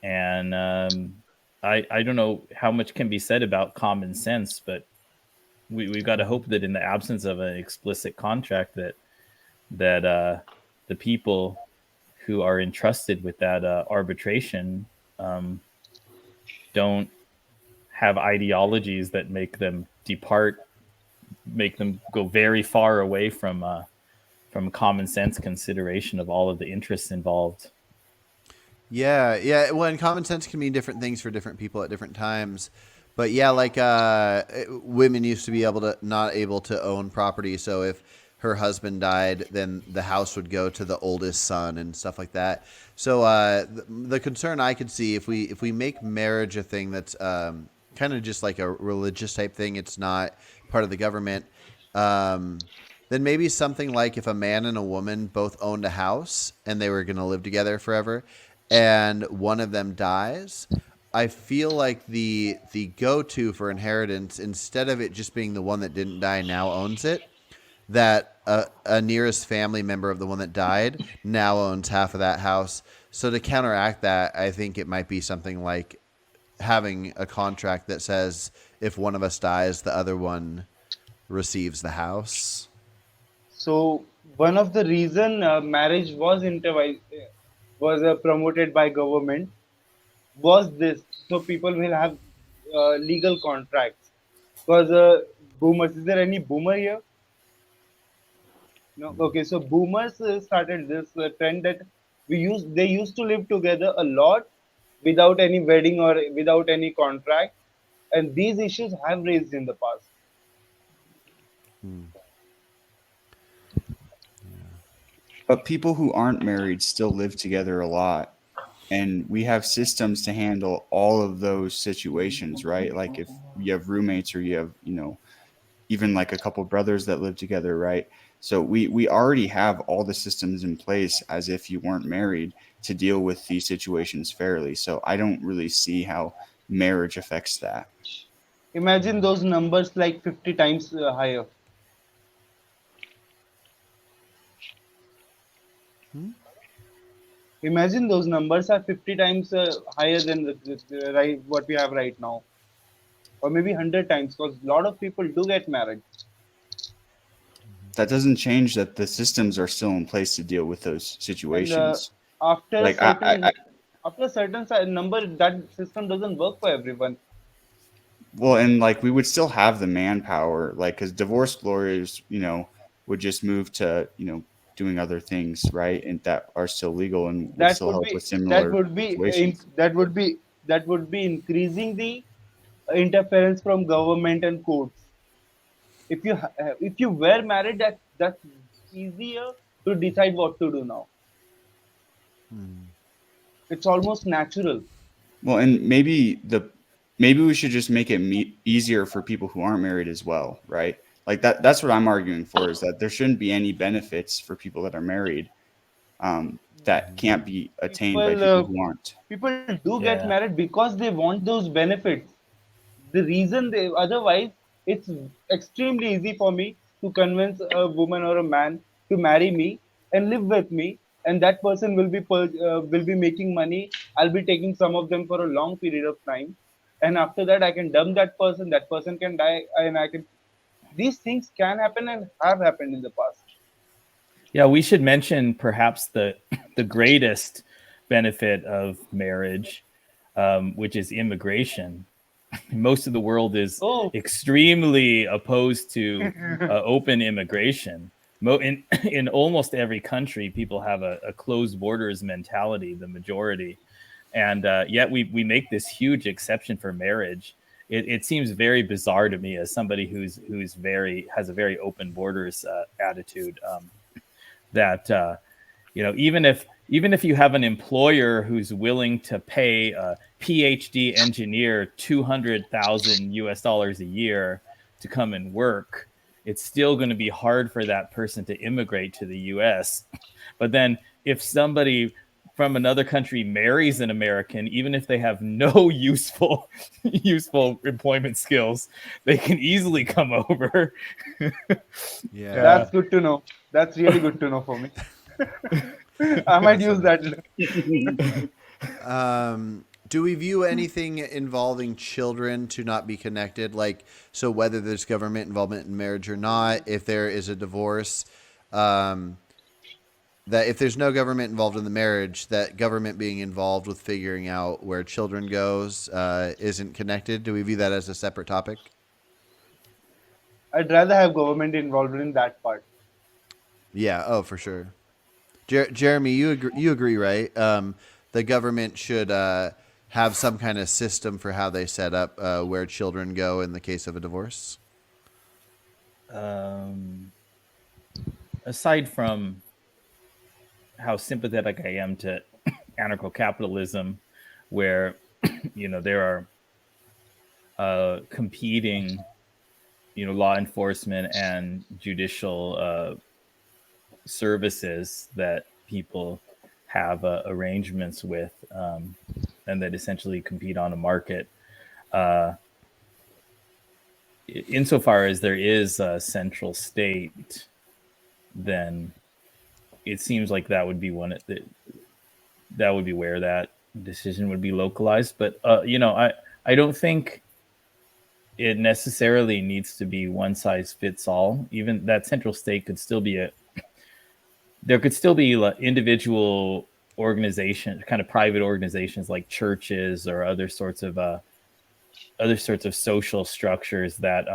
And I don't know how much can be said about common sense, but we've got to hope that in the absence of an explicit contract, that the people who are entrusted with that arbitration don't have ideologies that make them go very far away from common sense consideration of all of the interests involved. Yeah, yeah. Well, and common sense can mean different things for different people at different times. But yeah, like women used to be able to not able to own property, so if her husband died, then the house would go to the oldest son and stuff like that. So the concern I could see if we make marriage a thing that's kind of just like a religious type thing, it's not part of the government. Um, then maybe something like if a man and a woman both owned a house and they were going to live together forever, and one of them dies, I feel like the go to for inheritance, instead of it just being the one that didn't die now owns it, that a nearest family member of the one that died now owns half of that house. So to counteract that, I think it might be something like having a contract that says if one of us dies, the other one receives the house. So one of the reason marriage was promoted by government was this, so people will have legal contracts. Because boomers, is there any boomer here? No. Okay, so boomers started this trend that they used to live together a lot without any wedding or without any contract, and these issues have raised in the past. Hmm. But people who aren't married still live together a lot. And we have systems to handle all of those situations, right? Like if you have roommates or you have, even like a couple brothers that live together, right? So we already have all the systems in place as if you weren't married to deal with these situations fairly. So I don't really see how marriage affects that. Imagine those numbers like 50 times higher. Hmm? Imagine those numbers are 50 times higher than right what we have right now, or maybe 100 times, because a lot of people do get married. That doesn't change that the systems are still in place to deal with those And situations. after a Like certain after a certain number, that system doesn't work for everyone. well, and like we would still have the manpower, like because divorce lawyers, would just move to, doing other things, right, and that are still legal and would That still would help with be that similar would be situations. that would be increasing the interference from government and courts. If you were married, that's easier to decide what to do now. Hmm. It's almost natural. Well, and maybe we should just make it easier for people who aren't married as well, right? Like that's what I'm arguing for, is that there shouldn't be any benefits for people that are married, that can't be attained by People people who aren't. people do get Yeah. married because they want those benefits. The reason they otherwise, it's extremely easy for me to convince a woman or a man to marry me and live with me, and that person will be making money. I'll be taking some of them for a long period of time, and after that I can dump that person. That person can die, and I can. These things can happen and have happened in the past. Yeah, we should mention perhaps the the greatest benefit of marriage, which is immigration. Most of the world is Oh, extremely opposed to open immigration. In almost every country, people have a closed borders mentality, the majority, and yet we make this huge exception for marriage. It seems very bizarre to me as somebody who's very has a very open borders attitude. That even if you have an employer who's willing to pay a PhD engineer $200,000 a year to come and work, it's still going to be hard for that person to immigrate to the U.S. But then if somebody from another country marries an American, even if they have no useful employment skills, they can easily come over. Yeah. that's good to know. That's really good to know for me. I might That's use funny. that. Do we view anything involving children to not be connected? Like, so whether there's government involvement in marriage or not, if there is a divorce, um, that if there's no government involved in the marriage, that government being involved with figuring out where children goes isn't connected. Do we view that as a separate topic? I'd rather have government involved in that part. Yeah. Oh, for sure. Jeremy, you agree, right? The government should have some kind of system for how they set up where children go in the case of a divorce? Um, Aside from how sympathetic I am to anarcho-capitalism, where there are competing law enforcement and judicial services that people have arrangements with, and that essentially compete on a market. Uh, Insofar as there is a central state, then it seems like that would be that would be where that decision would be localized. But I don't think it necessarily needs to be one size fits all. Even that central state could still be there could still be individual organizations, kind of private organizations like churches or other sorts of social structures that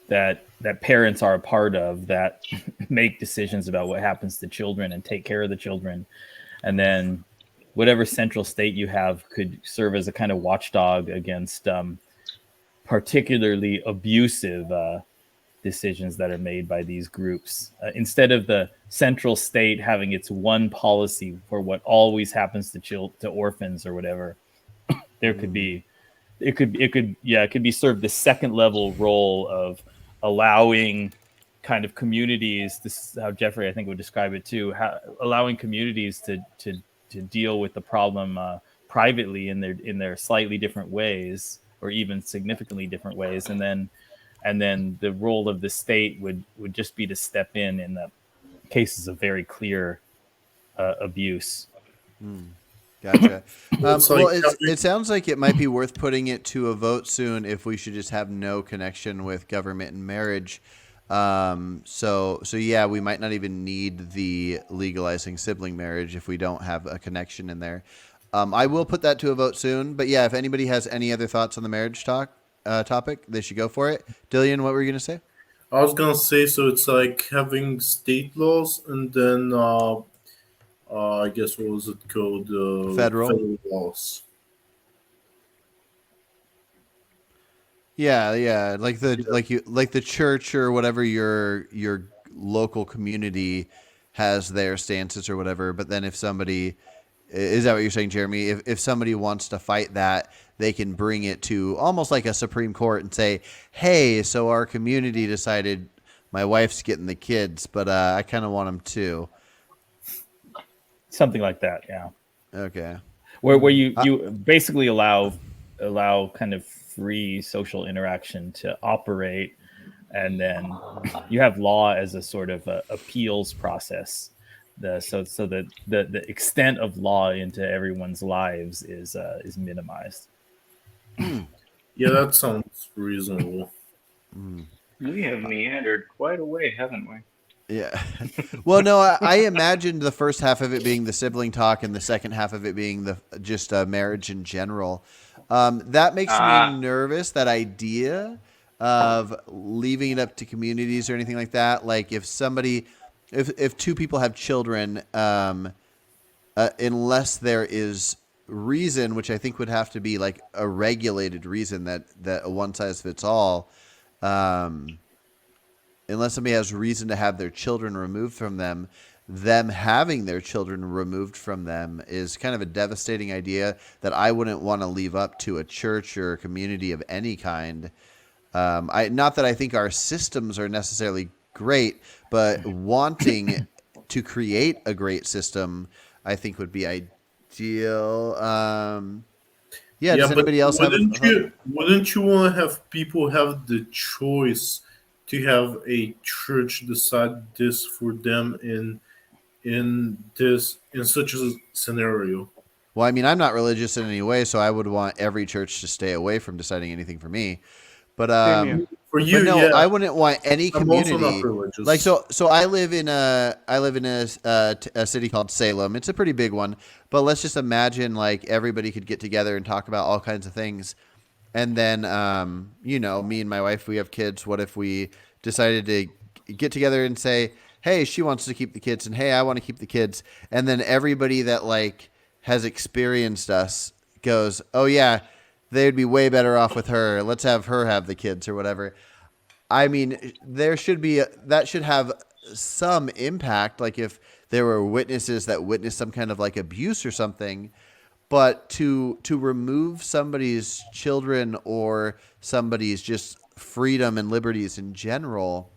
that parents are a part of, that make decisions about what happens to children and take care of the children. And then whatever central state you have could serve as a kind of watchdog against particularly abusive decisions that are made by these groups. Instead of the central state having its one policy for what always happens to orphans or whatever, there could be it could be served the second level role of allowing kind of communities. This is how Jeffrey, I think, would describe it too. Allowing communities to deal with the problem privately in their slightly different ways, or even significantly different ways, and then the role of the state would just be to step in the cases of very clear abuse. Gotcha. It's Well, like it sounds like it might be worth putting it to a vote soon if we should just have no connection with government and marriage. So yeah, we might not even need the legalizing sibling marriage if we don't have a connection in there. I will put that to a vote soon. But yeah, if anybody has any other thoughts on the marriage topic, they should go for it. Dillian, what were you going to say? I was gonna say, so it's like having state laws and then I guess what was it called? Federal. Federal laws. Yeah, like the church or whatever your local community has their stances or whatever. But then if somebody is that what you're saying, Jeremy? If somebody wants to fight that, they can bring it to almost like a Supreme Court and say, "Hey, so our community decided my wife's getting the kids, but I kind of want them too." Something like that, yeah. Okay. Where you basically allow kind of free social interaction to operate, and then you have law as a sort of appeals process. So that the extent of law into everyone's lives is minimized. Yeah, that sounds reasonable. We have meandered quite a way, haven't we? Yeah. Well, no, I imagined the first half of it being the sibling talk and the second half of it being the just marriage in general. That makes me nervous, that idea of leaving it up to communities or anything like that. Like if two people have children, unless there is reason, which I think would have to be like a regulated reason that a one size fits all, unless somebody has reason to have their children removed from them having their children removed from them is kind of a devastating idea that I wouldn't want to leave up to a church or a community of any kind. Not that I think our systems are necessarily great, but wanting to create a great system, I think would be ideal. Yeah, does anybody else have wouldn't you want to have people have the choice to have a church decide this for them in such a scenario? Well, I mean, I'm not religious in any way, so I would want every church to stay away from deciding anything for me. But Same here. For you, but no, yeah. I wouldn't want any I'm also community not religious. like so. I live in a city called Salem. It's a pretty big one, but let's just imagine like everybody could get together and talk about all kinds of things, and then me and my wife, we have kids. What if we decided to get together and say, hey, she wants to keep the kids, and hey, I want to keep the kids, and then everybody that like has experienced us goes, oh yeah, they'd be way better off with her. Let's have her have the kids or whatever. I mean, there should be that should have some impact. Like if there were witnesses that witnessed some kind of like abuse or something, but to remove somebody's children or somebody's just freedom and liberties in general,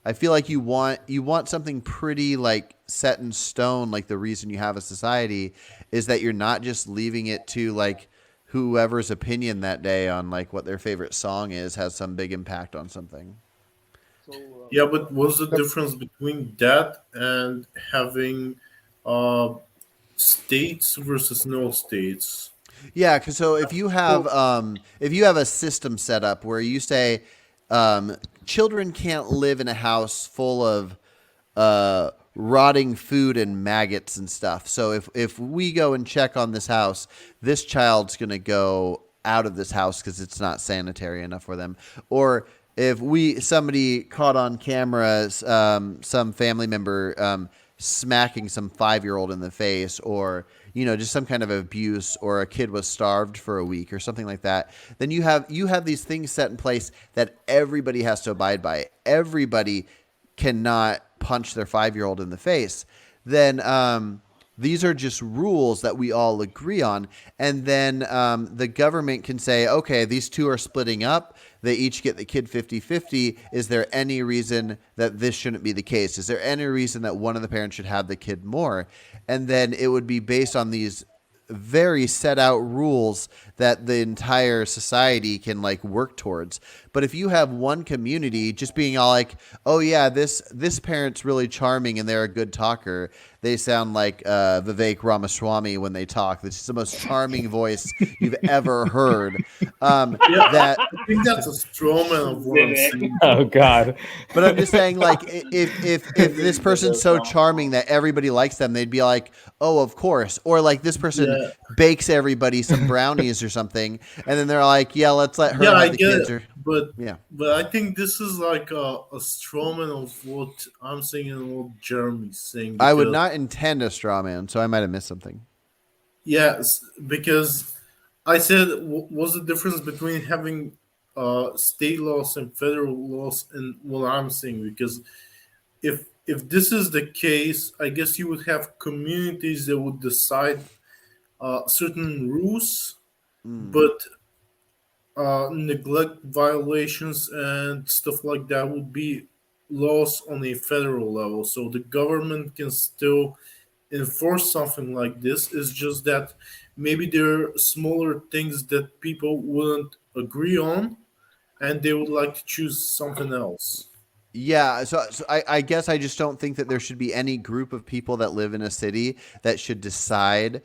I feel like you want something pretty like set in stone. Like the reason you have a society is that you're not just leaving it to like whoever's opinion that day on like what their favorite song is has some big impact on something. So Yeah, but what's the difference between that and having uh, states versus no states? Yeah, cause so so if you have a system set up where you say children can't live in a house full of rotting food and maggots and stuff. So if we go and check on this house, this child's gonna go out of this house because it's not sanitary enough for them. Or if somebody caught on camera, some family member smacking some 5-year-old in the face, or just some kind of abuse, or a kid was starved for a week or something like that, then you have these things set in place that everybody has to abide by. Everybody cannot punch their 5-year-old in the face. Then these are just rules that we all agree on. And then the government can say, okay, these two are splitting up. They each get the kid 50-50. Is there any reason that this shouldn't be the case? Is there any reason that one of the parents should have the kid more? And then it would be based on these very set out rules that the entire society can like work towards. But if you have one community just being all like, oh yeah, this parent's really charming and they're a good talker, they sound like Vivek Ramaswamy when they talk. This is the most charming voice you've ever heard. Yeah, That I think that's a straw man of what I'm saying. Oh God. But I'm just saying, like, if this person's so charming that everybody likes them, they'd be like, oh, of course. Or like this person Yeah, bakes everybody some brownies or something, and then they're like, yeah, let's let her yeah, I have the get kids. it, Or but yeah, I think this is like a straw man of what I'm saying and what Jeremy's saying I would because not intend a straw man, so I might have missed something. yes, because I said what's the difference between having state laws and federal laws and what I'm saying because if this is the case, I guess you would have communities that would decide certain rules, Mm. but neglect violations and stuff like that would be laws on a federal level. So the government can still enforce something like this. It's just that maybe there are smaller things that people wouldn't agree on and they would like to choose something else. Yeah, so I guess I just don't think that there should be any group of people that live in a city that should decide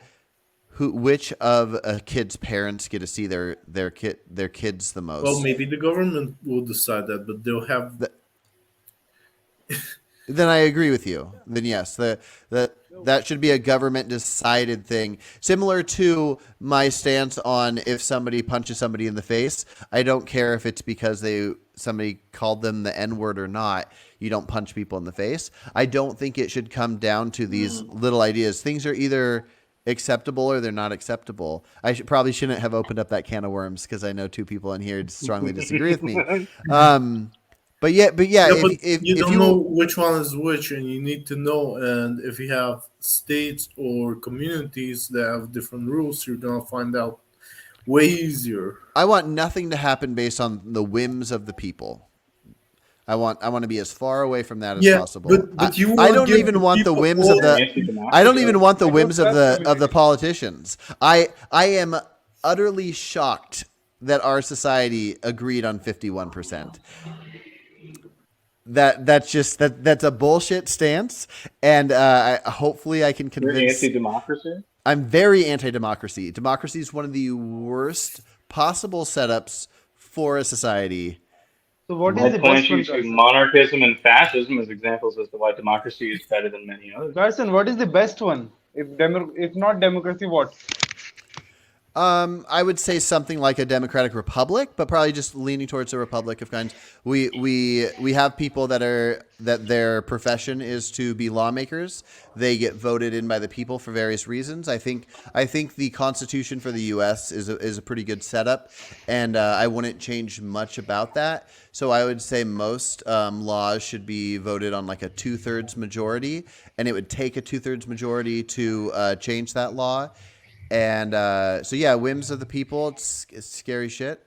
which of a kid's parents get to see their kids the Well, most. maybe the government will decide that, but they'll have. Then I agree with you. Then yes, that should be a government decided thing, similar to my stance on if somebody punches somebody in the face. I don't care if it's because somebody called them the N word or not. You don't punch people in the face. I don't think it should come down to these little ideas. Things are either acceptable or they're not acceptable. Probably shouldn't have opened up that can of worms because I know two people in here strongly disagree with me. But yeah, Yeah, but you if don't know you which one is which, and you need to know. And if you have states or communities that have different rules, you're gonna find out way easier. I want nothing to happen based on the whims of the people. I want to be as far away from that as Yeah, possible. but you I want don't to give even the want the people whims of all. You're the I don't even anti-democracy. want the I don't whims of trust the communities. politicians. I am utterly shocked that our society agreed on 51%. That's a bullshit stance, and hopefully I can You're convince. anti-democracy. I'm very anti-democracy. Democracy is one of the worst possible setups for a society. so what is I'd the point best you one, to Carson? monarchism and fascism as examples as to why democracy is better than many others. Carson, what is the best one? If not democracy, what? I would say something like a democratic republic, but probably just leaning towards a republic of kinds. We have people that their profession is to be lawmakers. They get voted in by the people for various reasons. I think the Constitution for the U.S. is a pretty good setup, and I wouldn't change much about that. So I would say most laws should be voted on like a 2/3 majority, and it would take a 2/3 majority to change that law. And so yeah, whims of the people. It's scary shit.